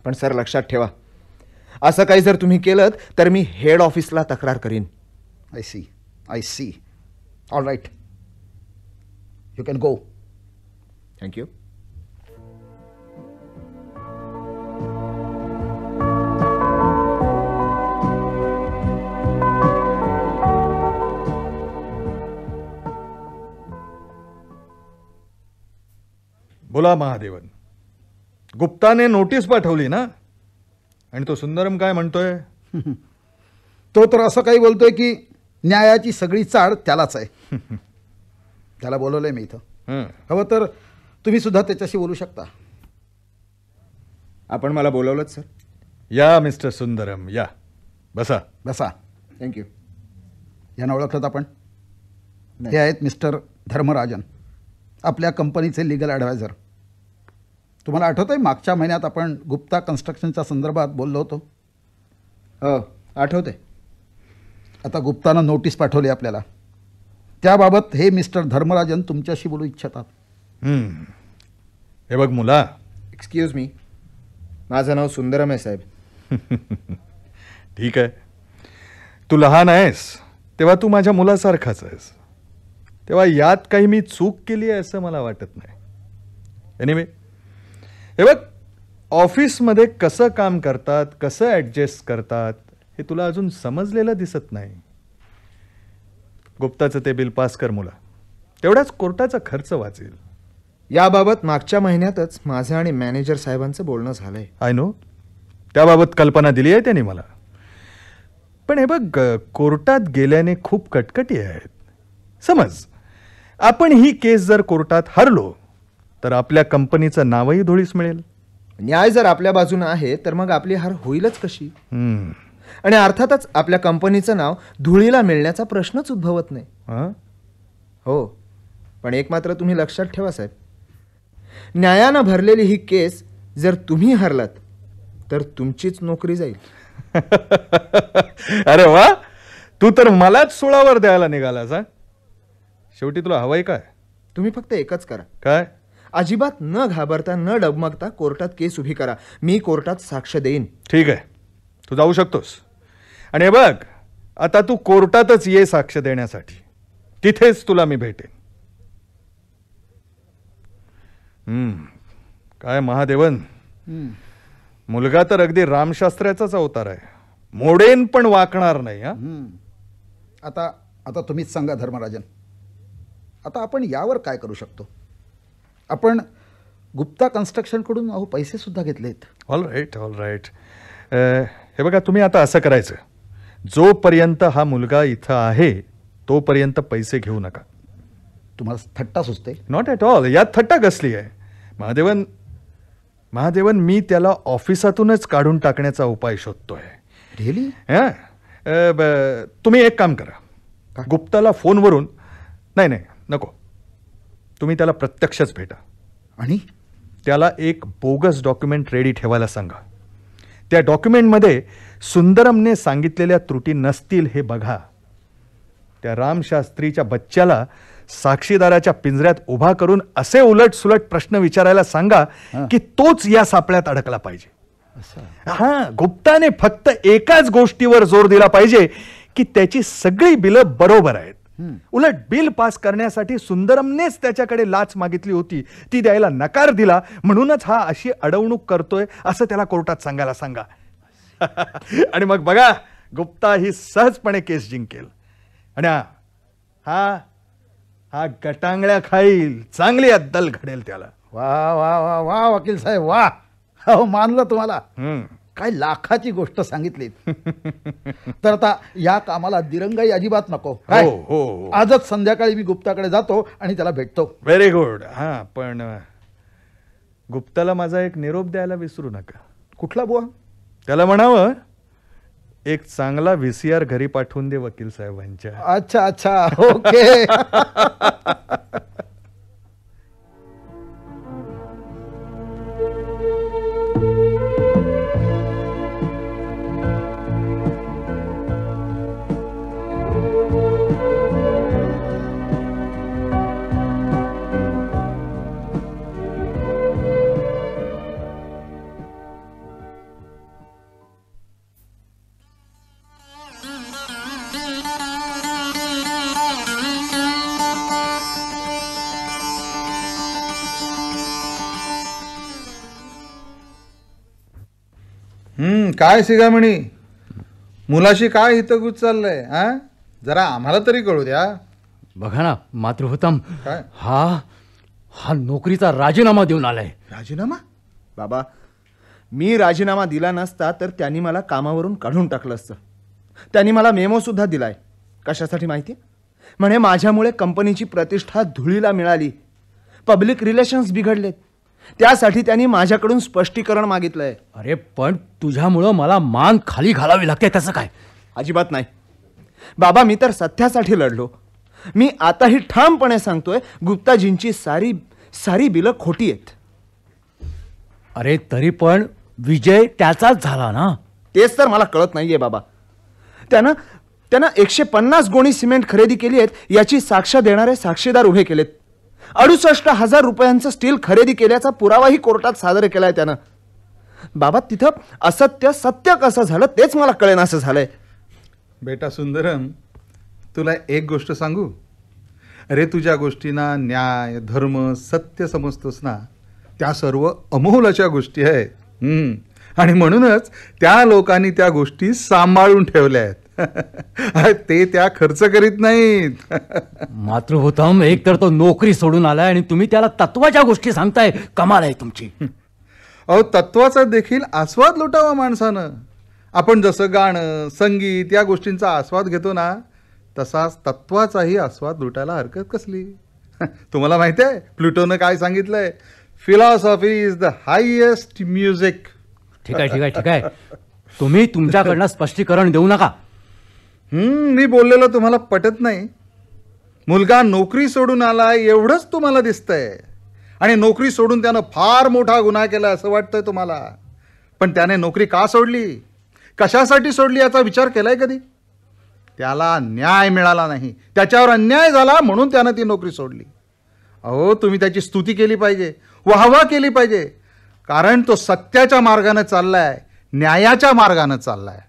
पण सर लक्षात ठेवा, असं काही जर तुम्ही केलं तर मी हेड ऑफिसला तक्रार करीन. I see. All right, you can go. Thank you. बोला महादेवन. गुप्ताने नोटीस पाठवली ना? आणि तो सुंदरम काय म्हणतोय? तो तर असं काही बोलतोय की न्यायाची सगळी चाड त्यालाच आहे. त्याला बोलवलंय मी इथं. हवं तर तुम्ही सुद्धा त्याच्याशी बोलू शकता. आपण मला बोलवलं सर? या मिस्टर सुंदरम, या. बसा. बसा. थँक्यू. यांना ओळखलं आपण? हे आहेत मिस्टर धर्मराजन, आपल्या कंपनीचे लिगल ॲडवायझर. तुम्हाला आठवतंय मागच्या महिन्यात आपण गुप्ता कन्स्ट्रक्शनच्या संदर्भात बोललो होतो? हो, आठवतंय. आता गुप्तानं नोटीस पाठवली आपल्याला. त्याबाबत हे मिस्टर धर्मराजन तुमच्याशी बोलू इच्छितात. हे बघ मुला. एक्सक्यूज मी, माझं नाव सुंदरम आहे साहेब. ठीक आहे. तू लहान आहेस तेव्हा तू माझ्या मुलासारखाच आहेस, तेव्हा यात काही मी चूक केली आहे असं मला वाटत नाही. एनिवे, हे बघ, ऑफिसमध्ये कसं काम करतात, कसं ॲडजस्ट करतात हे तुला अजून समजलेलं दिसत नाही. गुप्ताचं ते बिल पास कर मुला, तेवढाच कोर्टाचा खर्च वाचेल. याबाबत मागच्या महिन्यातच माझं आणि मॅनेजर साहेबांचं बोलणं झालंय. आय नो, त्याबाबत कल्पना दिली आहे त्यांनी मला. पण हे बघ, कोर्टात गेल्याने खूप कटकटी आहेत. समज आपण ही केस जर कोर्टात हरलो तर आपल्या कंपनीचं नावही धुळीस मिळेल. न्याय जर आपल्या बाजूने आहे तर मग आपली हार होईलच कशी? आणि अर्थातच आपल्या कंपनीचं नाव धुळीला मिळण्याचा प्रश्नच उद्भवत नाही. हो, पण एक मात्र तुम्ही लक्षात ठेवा साहेब, न्यायानं भरलेली ही केस जर तुम्ही हरलात तर तुमचीच नोकरी जाईल. अरे वा, तू तर मलाच सुळावर द्यायला निघालास. शेवटी तुला हवंय काय? तुम्ही फक्त एकच करा. काय? अजिबात न घाबरता न डगमगता कोर्टात केस उभी करा. मी कोर्टात साक्ष देईन. ठीक आहे, तू जाऊ शकतोस. आणि हे बघ, आता तू कोर्टातच ये साक्ष देण्यासाठी. तिथेच तुला मी भेटेन. काय महादेवन, मुलगा तर अगदी रामशास्त्र्याचाच अवतार आहे. मोडेन पण वाकणार नाही. आता आता तुम्हीच सांगा धर्मराजन, आता आपण यावर काय करू शकतो? आपण गुप्ता कन्स्ट्रक्शनकडून पैसे सुद्धा घेतलेत. All right, all right. हे बघा, तुम्ही आता असं करायचं, जोपर्यंत हा मुलगा इथं आहे तोपर्यंत पैसे घेऊ नका. तुम्हाला थट्टा सुचते? Not at all. यात थट्टा कसली आहे महादेवन? महादेवन, मी त्याला ऑफिसातूनच काढून टाकण्याचा उपाय शोधतोय. रिअली? तुम्ही एक काम करा, गुप्ताला फोनवरून, नाही नाही नको, तुम्ही त्याला प्रत्यक्षच भेटा आणि त्याला एक बोगस डॉक्युमेंट रेडी ठेवायला सांगा. त्या डॉक्युमेंटमध्ये सुंदरमने सांगितलेल्या त्रुटी नसतील हे बघा. त्या रामशास्त्रीच्या बच्च्याला साक्षीदाराच्या पिंजऱ्यात उभा करून असे उलट सुलट प्रश्न विचारायला सांगा की तोच या सापळ्यात अडकला पाहिजे. गुप्ताने फक्त एकाच गोष्टीवर जोर दिला पाहिजे की त्याची सगळी बिलं बरोबर आहेत. उलट बिल पास करण्यासाठी सुंदरमनेच त्याच्याकडे लाच मागितली होती, ती द्यायला नकार दिला, म्हणूनच हा अशी अडवणूक करतोय असं त्याला कोर्टात सांगायला सांगा. आणि मग बघा, गुप्ता ही सहजपणे केस जिंकेल. आणि हा हा गटांगळ्या खाईल, चांगली अद्दल घडेल त्याला. वा वा वा वा वकील साहेब, वा. हो, मानलं तुम्हाला. काय लाखाची गोष्ट सांगितली. तर आता या कामाला दिरंगाई अजिबात नको. काय? हो, आजच संध्याकाळी मी गुप्ताकडे जातो आणि त्याला भेटतो. Very good. पण गुप्ताला माझा एक निरोप द्यायला विसरू नका. कुठला बुवा? त्याला म्हणावं, एक चांगला VCR घरी पाठवून दे वकील साहेबांच्या. अच्छा अच्छा, ओके. काय शिगामणी, मुलाशी काय हितगुज चाललंय? जरा आम्हाला तरी कळू द्या. बघा ना मातृभूतम, काय? हा हा नोकरीचा राजीनामा देऊन आलाय. राजीनामा? बाबा, मी राजीनामा दिला नसता तर त्यांनी मला कामावरून काढून टाकलं असतं. त्यांनी मला मेमो सुद्धा दिलाय. कशासाठी माहिती? म्हणे माझ्यामुळे कंपनीची प्रतिष्ठा धुळीला मिळाली, पब्लिक रिलेशन्स बिघडलेत, त्यासाठी त्यांनी माझ्याकडून स्पष्टीकरण मागितलंय. अरे पण तुझ्यामुळं मला मान खाली घालावी लागते, त्याचं काय? अजिबात नाही बाबा, मी तर सत्यासाठी लढलो. मी आताही ठामपणे सांगतोय, गुप्ताजींची सारी सारी बिलं खोटी आहेत. अरे तरी पण विजय त्याचाच झाला ना. तेच तर मला कळत नाहीये बाबा. त्यानं 150 गोणी सिमेंट खरेदी केली आहेत याची साक्ष देणारे साक्षीदार उभे केलेत. 68,000 रुपयांचं स्टील खरेदी केल्याचा पुरावाही कोर्टात सादर केलाय त्यानं. बाबा, तिथं असत्य सत्य कसं झालं तेच मला कळेनासं झालंय. बेटा सुंदरम, तुला एक गोष्ट सांगू. अरे तुझ्या गोष्टींना न्याय धर्म सत्य समजतोस ना, त्या सर्व अमोलाच्या गोष्टी आहेत. आणि म्हणूनच त्या लोकांनी त्या गोष्टी सांभाळून ठेवल्या आहेत. ते त्या खर्च करीत नाहीत. मातृभूतम, एक तर तो नोकरी सोडून आलाय आणि तुम्ही त्याला तत्वाच्या गोष्टी सांगताय. कमाल आहे तुमची. अहो, तत्वाचा देखील आस्वाद लुटावा माणसानं. आपण जसं गाणं संगीत या गोष्टींचा आस्वाद घेतो ना, तसाच तत्वाचाही आस्वाद लुटायला हरकत कसली. तुम्हाला माहिती आहे प्लुटोनं काय सांगितलंय? Philosophy is the highest music. ठीक आहे. तुम्ही तुमच्याकडनं स्पष्टीकरण देऊ नका. मी बोललेलं तुम्हाला पटत नाही. मुलगा नोकरी सोडून आला एवढंच तुम्हाला दिसतंय, आणि नोकरी सोडून त्यानं फार मोठा गुन्हा केला असं वाटतंय तुम्हाला. पण त्याने नोकरी का सोडली, कशासाठी सोडली याचा विचार केलाय कधी? त्याला न्याय मिळाला नाही, त्याच्यावर अन्याय झाला म्हणून त्यानं ती नोकरी सोडली. अहो, तुम्ही त्याची स्तुती केली पाहिजे, वाहवा केली पाहिजे, कारण तो सत्याच्या मार्गाने चाललाय, न्यायाच्या मार्गाने चाललाय.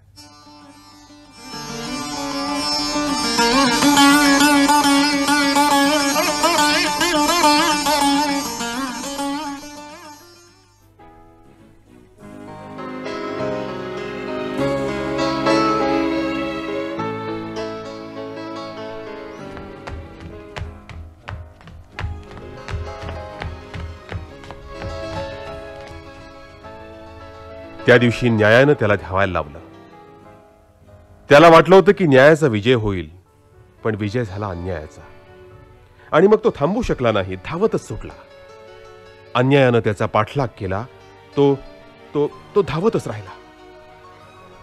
त्या दिवशी न्यायानं त्याला धावायला लावलं. त्याला वाटलं होतं की न्यायाचा विजय होईल, पण विजय झाला अन्यायाचा. आणि मग तो थांबू शकला नाही, धावतच सुटला. अन्यायानं त्याचा पाठलाग केला. तो तो तो धावतच राहिला.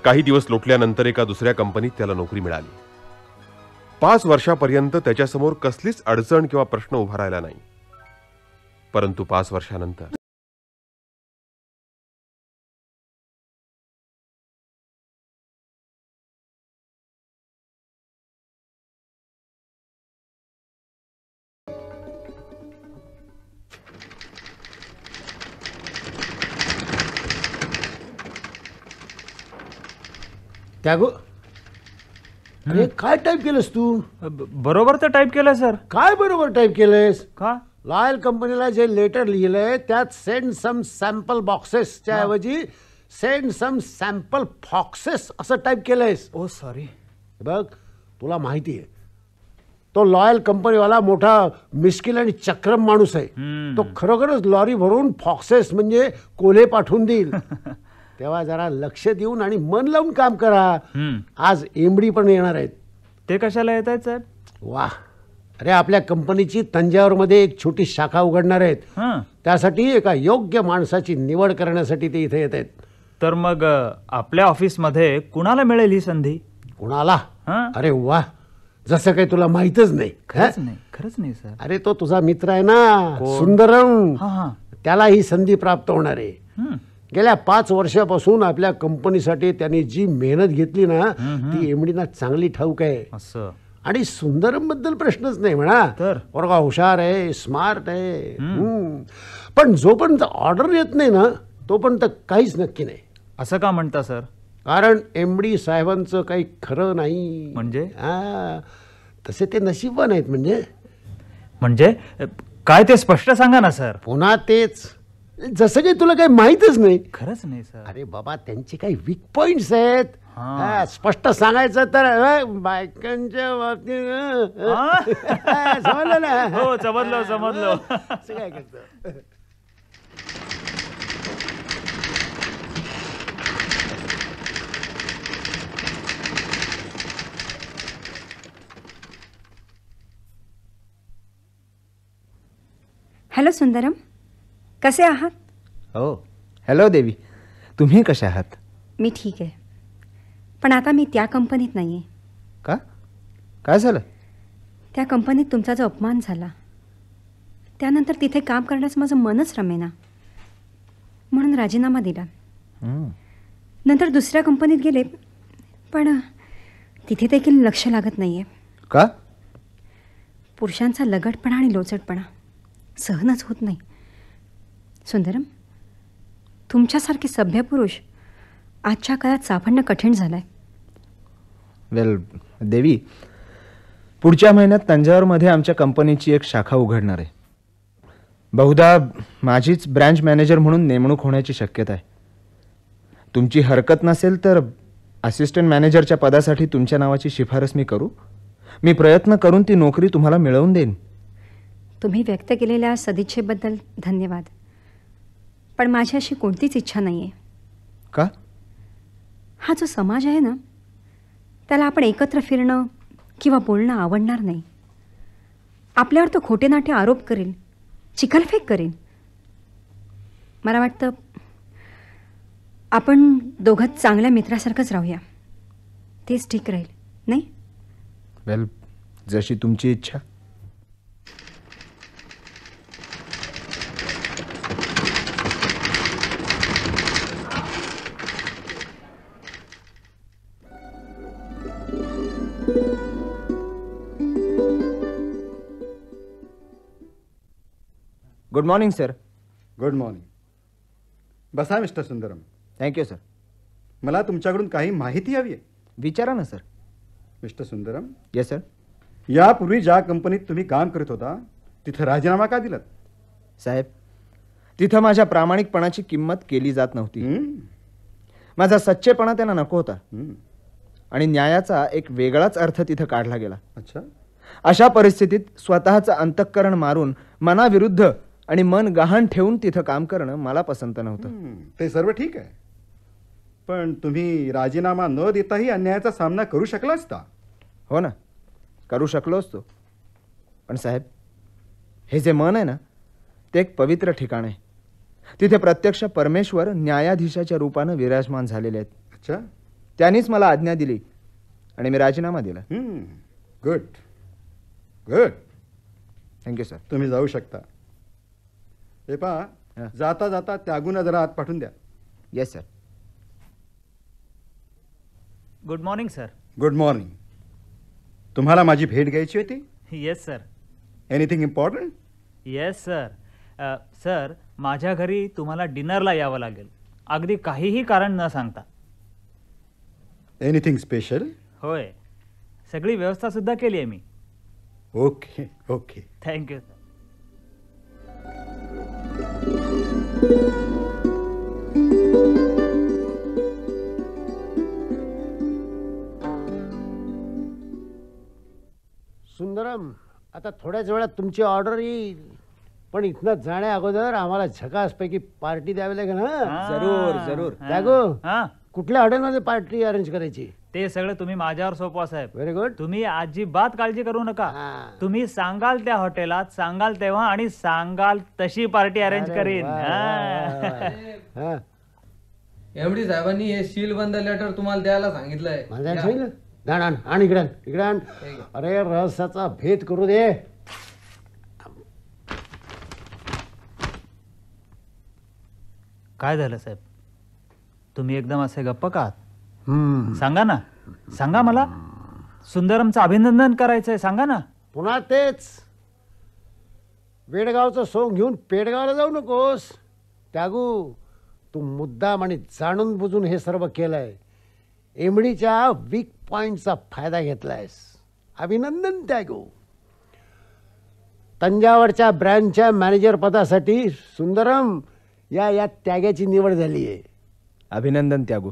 काही दिवस लोटल्यानंतर एका दुसऱ्या कंपनीत त्याला नोकरी मिळाली. 5 वर्षापर्यंत त्याच्यासमोर कसलीच अडचण किंवा प्रश्न उभा राहिला नाही. परंतु 5 वर्षानंतर त्यागो, अरे काय टाईप केलंस तू? बरोबर तर टाईप केलं सर. काय बरोबर टाईप केलंयस? का? लॉयल कंपनीला जे लेटर लिहिलंय त्यात सेंड सम सॅम्पल बॉक्सेसच्या ऐवजी सेंड सम सॅम्पल फॉक्सेस असं टाईप केलंयस. ओ सॉरी. बघ, तुला माहिती आहे तो लॉयल कंपनीवाला मोठा मिस्किल आणि चक्रम माणूस आहे. तो खरोखरच लॉरी भरून फॉक्सेस म्हणजे कोल्हे पाठवून देईल. तेव्हा जरा लक्ष देऊन आणि मन लावून काम करा. आज एमडी पण येणार आहेत. ते कशाला येत आहेत साहेब? वा, अरे आपल्या कंपनीची तंजावरमध्ये एक छोटी शाखा उघडणार आहेत. त्यासाठी एका योग्य माणसाची निवड करण्यासाठी ते इथे येत आहेत. तर मग आपल्या ऑफिसमध्ये कुणाला मिळेल ही संधी? कुणाला? अरे वा, जसं काही तुला माहितच नाही. खरंच नाही सर. अरे तो तुझा मित्र आहे ना सुंदरम, त्याला ही संधी प्राप्त होणार आहे. गेल्या 5 वर्षापासून आपल्या कंपनीसाठी त्यांनी जी मेहनत घेतली ना ती एमडीना चांगली ठाऊक आहे. असं. आणि सुंदरम बद्दल प्रश्नच नाही म्हणा. तर पोरगा हुशार आहे, स्मार्ट आहे. पण जोपर्यंत ऑर्डर येत नाही ना तोपर्यंत काहीच नक्की नाही. असं का म्हणता सर? कारण एमडी साहेबांचं काही खरं नाही. म्हणजे? तसे ते नशीबवान आहेत. म्हणजे काय ते स्पष्ट सांगा ना सर. पुन्हा तेच, जसं काही तुला काही माहीतच नाही. खरंच नाही सर. अरे बाबा, त्यांचे काही वीक पॉइंट्स आहेत. स्पष्ट सांगायचं तर बायकांच्या बाबतीत समजलं ना? हो समजलो असं काय करतो? हॅलो सुंदरम, कसे आहात? हो, हॅलो देवी, तुम्ही कशा आहात? मी ठीक आहे, पण आता मी त्या कंपनीत नाही आहे. का? काय झालं? त्या कंपनीत तुमचा जो अपमान झाला त्यानंतर तिथे काम करण्यास माझं मनच रमेना, म्हणून राजीनामा दिला. नंतर दुसऱ्या कंपनीत गेले, पण तिथे देखील लक्ष लागत नाही आहे. का? पुरुषांचा लगटपणा आणि लोचटपणा सहनच होत नाही. सुंदरम, तुमच्यासारखे सभ्य पुरुष आजच्या काळात सापडणं कठीण झालं आहे. वेल देवी, पुढच्या महिन्यात तंजावरमध्ये आमच्या कंपनीची एक शाखा उघडणार आहे. बहुधा माझीच ब्रँच मॅनेजर म्हणून नेमणूक होण्याची शक्यता आहे. तुमची हरकत नसेल तर असिस्टंट मॅनेजरच्या पदासाठी तुमच्या नावाची शिफारस मी करू. मी प्रयत्न करून ती नोकरी तुम्हाला मिळवून देईन. तुम्ही व्यक्त केलेल्या सदिच्छेबद्दल धन्यवाद, पण माझी अशी कोणतीच इच्छा नाही आहे. का? हा जो समाज आहे ना, त्याला आपण एकत्र फिरणं किंवा बोलणं आवडणार नाही. आपल्यावर तो खोटे नाटे आरोप करेल, चिखलफेक करेल. मला वाटतं आपण दोघं चांगल्या मित्रासारखंच राहूया, तेच ठीक राहील, नाही? वेल, जशी तुमची इच्छा. Good morning sir. Good morning. बसा मिस्टर सुंदरम. Thank you sir. मला तुमच्याकडून काही माहिती हवी आहे. विचारा ना sir. Mister Sundaram. Yes sir. यापूर्वी ज्या कंपनीत तुम्ही काम करत होता तिथं राजीनामा का दिलात? साहेब, तिथं माझ्या प्रामाणिकपणाची किंमत केली जात नव्हती. माझा सच्चेपणा त्यांना नको होता आणि न्यायाचा एक वेगळाच अर्थ तिथं काढला गेला. अच्छा. अशा परिस्थितीत स्वतःचं अंतःकरण मारून मनाविरुद्ध आणि मन गहाण ठेवून तिथं काम करणं मला पसंत नव्हतं. ते सर्व ठीक आहे, पण तुम्ही राजीनामा न देताही अन्यायाचा सामना करू शकला असता. हो ना, करू शकलो असतो. पण साहेब, हे जे मन आहे ना, ते एक पवित्र ठिकाण आहे. तिथे प्रत्यक्ष परमेश्वर न्यायाधीशाच्या रूपानं विराजमान झालेले आहेत. अच्छा. त्यांनीच मला आज्ञा दिली आणि मी राजीनामा दिला. Good good. Thank you sir. तुम्ही जाऊ शकता. हे पहा, जाता जाता त्यागून जरा आत पाठवून द्या. Yes sir. Good morning sir. Good morning. तुम्हाला माझी भेट घ्यायची होती? Yes sir. Anything important? Yes sir. Sir, माझ्या घरी तुम्हाला डिनरला यावं लागेल, अगदी काहीही कारण न सांगता. Anything special? होय, सगळी व्यवस्था सुद्धा केली आहे मी. Okay okay. थँक्यू. सुंदरम, आता थोड्याच वेळात तुमची ऑर्डर येईल, पण इथनं जाण्या अगोदर आम्हाला झकासपैकी पार्टी द्यावी लागेल. ना? जरूर जरूर. जागो, कुठल्या हॉटेलमध्ये पार्टी अरेंज करायची? ते सगळं तुम्ही माझ्यावर सोपवा साहेब. Very good. तुम्ही अजिबात काळजी करू नका. तुम्ही सांगाल त्या हॉटेलात, सांगाल तेव्हा आणि सांगाल तशी पार्टी अरेंज करीन. एवढी साहेबांनी हे सीलबंद लेटर तुम्हाला द्यायला सांगितलंय. आण इकडे आण. अरे, रहस्याचा भेद करू दे. काय झालं साहेब? तुम्ही एकदम असे गप्प का? सांगा ना, सांगा. मला सुंदरमचं अभिनंदन करायचंय, सांगा ना. पुन्हा तेच वेडगावचं सोंग घेऊन पेडगावला जाऊ नकोस. त्यागू, तू मुद्दाम आणि जाणून बुजून हे सर्व केलंय. एमडीच्या वीक पॉइंटचा फायदा घेतलायस. अभिनंदन त्यागू. तंजावरच्या ब्रँचच्या मॅनेजर पदासाठी सुंदरम या त्याग्याची निवड झाली आहे. अभिनंदन त्यागू.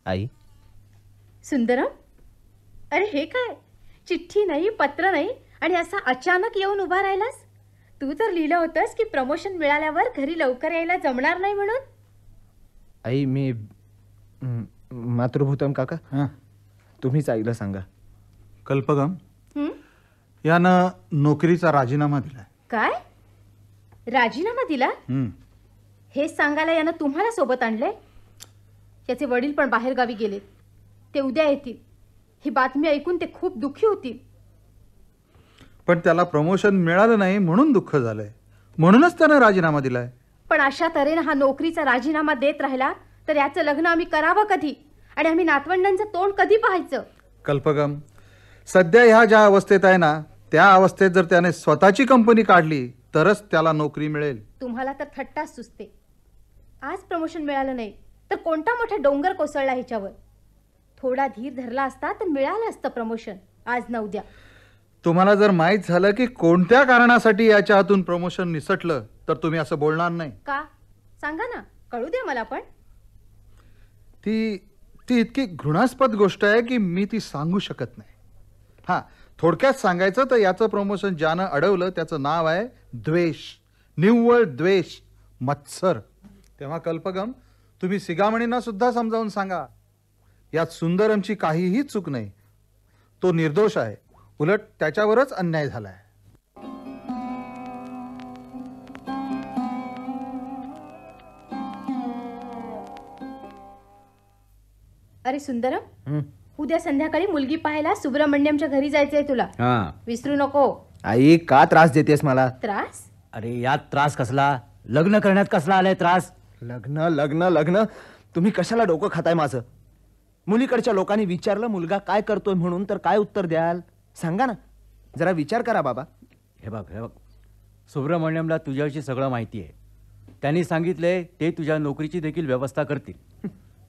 आई सुंदरम, अरे हे काय, चिठ्ठी नाही, पत्र नाही, आणि असा अचानक येऊन उभा राहिलास. तू तर लिहिलं होतंस की प्रमोशन मिळाल्यावर घरी लवकर यायला जमणार नाही म्हणून. आई मी मातृभूतम काका, तुम्हीच आईला सांगा. कल्पगम, हं? यानं नोकरीचा राजीनामा दिलाय. काय, राजीनामा दिला? हे सांगायला यानं तुम्हाला सोबत आणलंय? याचे वडील पण बाहेरगावी गेलेत, ते उद्या येतील. ही बातमी ऐकून ते खूप दुःखी होतील. पण त्याला प्रमोशन मिळालं नाही म्हणून दुःख झालंय, म्हणूनच त्यानं राजीनामा दिलाय. पण अशा तऱ्हेनं हा नोकरीचा राजीनामा देत राहिला तर याचं लग्न आम्ही करावं कधी, आणि आम्ही नातवंडांचं तोंड कधी पाहायचं? कल्पगम, सध्या ह्या ज्या अवस्थेत आहे ना, त्या अवस्थेत जर त्याने स्वतःची कंपनी काढली तरच त्याला नोकरी मिळेल. तुम्हाला तर थट्टाच सुचते. आज प्रमोशन मिळालं नाही तर कोणता मोठा डोंगर कोसळला ह्याच्यावर. थोडा धीर धरला असता तर मिळालं असतं प्रमोशन आज ना उद्या. तुम्हाला जर माहीत झालं की कोणत्या कारणासाठी याच्या हातून प्रमोशन निसटलं तर तुम्ही असं बोलणार नाही का? सांगा ना, कळू दे मला. पण ती इतकी घृणास्पद गोष्ट आहे की मी ती सांगू शकत नाही. हां, थोडक्यात सांगायचं तर याचं प्रमोशन ज्यानं अडवलं त्याचं नाव आहे द्वेष, निव्वळ द्वेष, मत्सर. तेव्हा कल्पगम, तुम्ही सिगामणींना सुद्धा समजावून सांगा, यात सुंदरमची काहीही चूक नाही. तो निर्दोष आहे, उलट त्याच्यावरच अन्याय झालाय. अरे सुंदरम, उद्या संध्याकाळी मुलगी पाहायला सुब्रमण्यमच्या घरी जायचंय तुला. विसरू नको. आई का त्रास देतेस मला? त्रास? अरे यात त्रास कसला? लग्न करण्यात कसला आलाय त्रास? लग्न लग्न लग्न, तुम्ही कशाला डोकं खाताय माझं? मुलीकडच्या लोकांनी विचारलं मुलगा काय करतोय म्हणून, तर काय उत्तर द्याल सांगा ना. जरा विचार करा बाबा. हे बघ, सुब्रमण्यमला तुझ्याविषयी सगळं माहिती आहे. त्यांनी सांगितले ते तुझ्या नोकरीची देखील व्यवस्था करतील.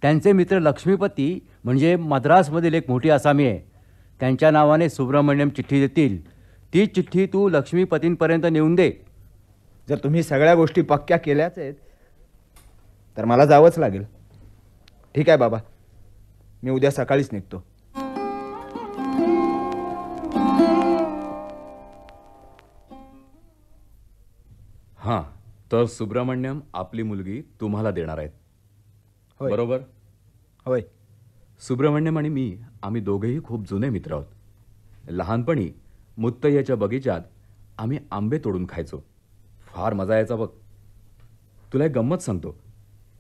त्यांचे मित्र लक्ष्मीपती म्हणजे मद्रासमधील एक मोठी आसामी आहे, त्यांच्या नावाने सुब्रमण्यम चिठ्ठी देतील. ती चिठ्ठी तू लक्ष्मीपतींपर्यंत नेऊन दे. जर तुम्ही सगळ्या गोष्टी पक्क्या केल्याच आहेत तर मला जावंच लागेल. ठीक आहे बाबा, मी उद्या सकाळीच निघतो. हां, तर सुब्रमण्यम आपली मुलगी तुम्हाला देणार आहेत, बरोबर? होय. सुब्रमण्यम आणि मी, आम्ही दोघेही खूप जुने मित्र आहोत. लहानपणी मुत्तय्याच्या बगीचात आम्ही आंबे तोडून खायचो. फार मजा यायचा बघ. तुला एक गंमत सांगतो.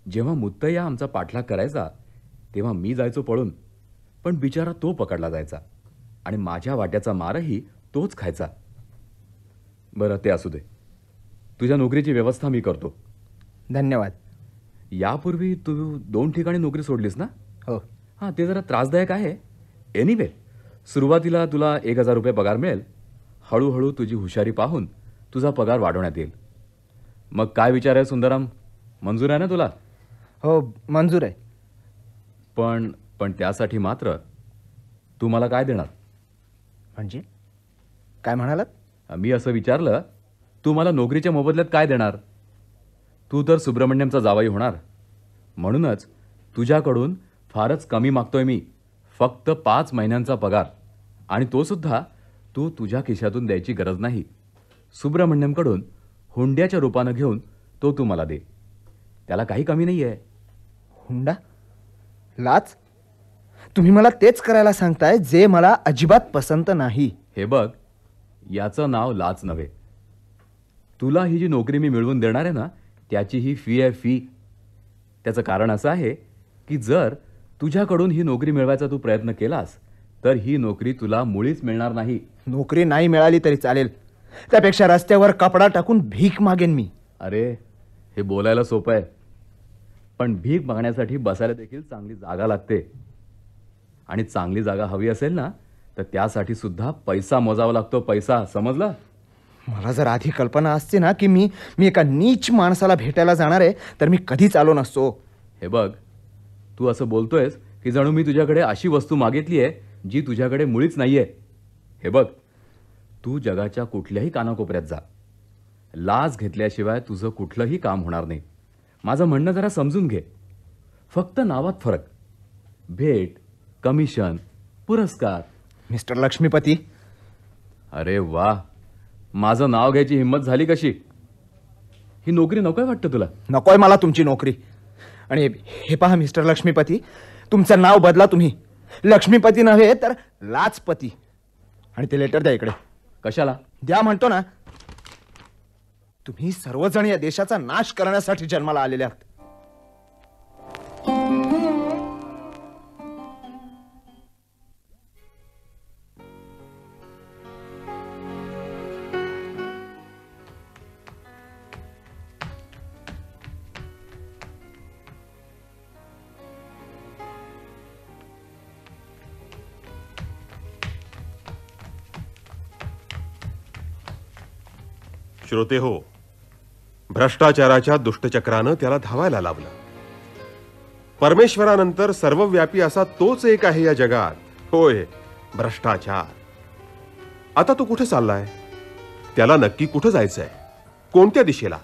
जेव्हा मुत्तय्या आमचा पाठलाग करायचा तेव्हा मी जायचो पळून, पण बिचारा तो पकडला जायचा आणि माझ्या वाट्याचा मारही तोच खायचा. बरं, ते असू दे. तुझ्या नोकरीची व्यवस्था मी करतो. धन्यवाद. यापूर्वी तू 2 ठिकाणी नोकरी सोडलीस ना? हो. हां, ते जरा त्रासदायक आहे. एनिवे, सुरुवातीला तुला 1000 रुपये पगार मिळेल. हळूहळू तुझी हुशारी पाहून तुझा पगार वाढवण्यात येईल. मग काय विचार आहे सुंदरम, मंजूर आहे ना तुला? हो, मंजूर आहे. पण त्यासाठी मात्र तू मला काय देणार? म्हणजे काय म्हणालात? मी असं विचारलं, तू मला नोकरीच्या मोबदल्यात काय देणार? तू तर सुब्रमण्यमचा जावई होणार, म्हणूनच तुझ्याकडून फारच कमी मागतोय मी. फक्त 5 महिन्यांचा पगार, आणि तो सुद्धा तू तुझ्या खिशातून द्यायची गरज नाही. सुब्रमण्यमकडून हुंड्याच्या रूपानं घेऊन तू मला दे. त्याला काही कमी नाही आहे. हुंडा? लाच? तुम्ही मला तेच करायला सांगताय जे मला अजिबात पसंत नाही. हे बघ, याचं नाव लाच नव्हे. तुला ही जी नोकरी मी मिळवून देणार आहे ना, त्याची ही फी आहे, फी. त्याचं कारण असं आहे की जर तुझ्याकडून ही नोकरी मिळवायचा तू प्रयत्न केलास तर ही नोकरी तुला मुळीच मिळणार नाही. नोकरी नाही मिळाली तरी चालेल, त्यापेक्षा रस्त्यावर कपडा टाकून भीक मागेन मी. अरे, हे बोलायला सोपं आहे, पण भीक मागण्यासाठी बसायला देखील चांगली जागा लागते. आणि चांगली जागा हवी असेल ना तर त्यासाठी सुद्धा पैसा मोजावा लागतो. पैसा, समजला? मला जर आधी कल्पना असते ना की मी एका नीच माणसाला भेटायला जाणार आहे तर मी कधीच आलो नसतो. हे बघ, तू असं बोलतोयस की जणू मी तुझ्याकडे अशी वस्तू मागितली आहे जी तुझ्याकडे मुळीच नाहीये. हे बघ, तू जगाच्या कुठल्याही कानाकोपऱ्यात जा, लाच घेतल्याशिवाय तुझं कुठलंही काम होणार नाही. माझं म्हणणं जरा समजून घे. फक्त नावात फरक. भेट, कमिशन, पुरस्कार. मिस्टर लक्ष्मीपती. अरे वा, माझं नाव घ्यायची हिंमत झाली कशी? ही नोकरी नकोय वाटतं तुला? नकोय मला तुमची नोकरी. आणि हे पहा मिस्टर लक्ष्मीपती, तुमचं नाव बदला तुम्ही. लक्ष्मीपती नव्हे तर लाचपती. आणि ते लेटर द्या इकडे. कशाला? द्या म्हणतो ना. तुम्ही सर्वजण या देशाचा नाश करण्यासाठी जन्माला आलेले आहात. श्रोते हो, भ्रष्टाचाराच्या दुष्टचक्रानं त्याला धावायला लावलं. परमेश्वरानंतर सर्वव्यापी असा तोच एक आहे या जगात, होय भ्रष्टाचार. आता तो कुठे चाललाय? त्याला नक्की कुठं जायचंय? कोणत्या दिशेला?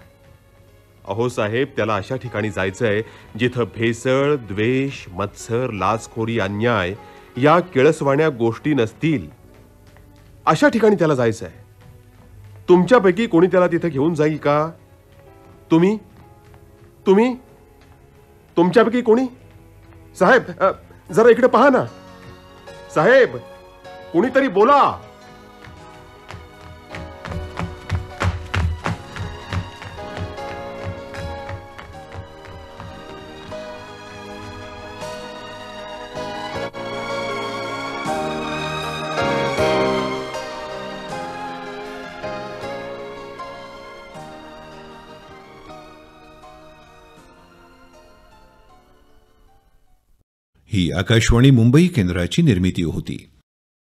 अहो साहेब, त्याला अशा ठिकाणी जायचंय जिथं भेसळ, द्वेष, मत्सर, लाचखोरी, अन्याय या किळसवाण्या गोष्टी नसतील. अशा ठिकाणी त्याला जायचंय. तुमच्यापैकी कोणी त्याला तिथे घेऊन जाईल का? तुम्ही तुम्ही तुमच्यापैकी कोणी? साहेब, जरा इकडे पहा ना. साहेब, कोणीतरी बोला. ही आकाशवाणी मुंबई केंद्राची निर्मिती होती.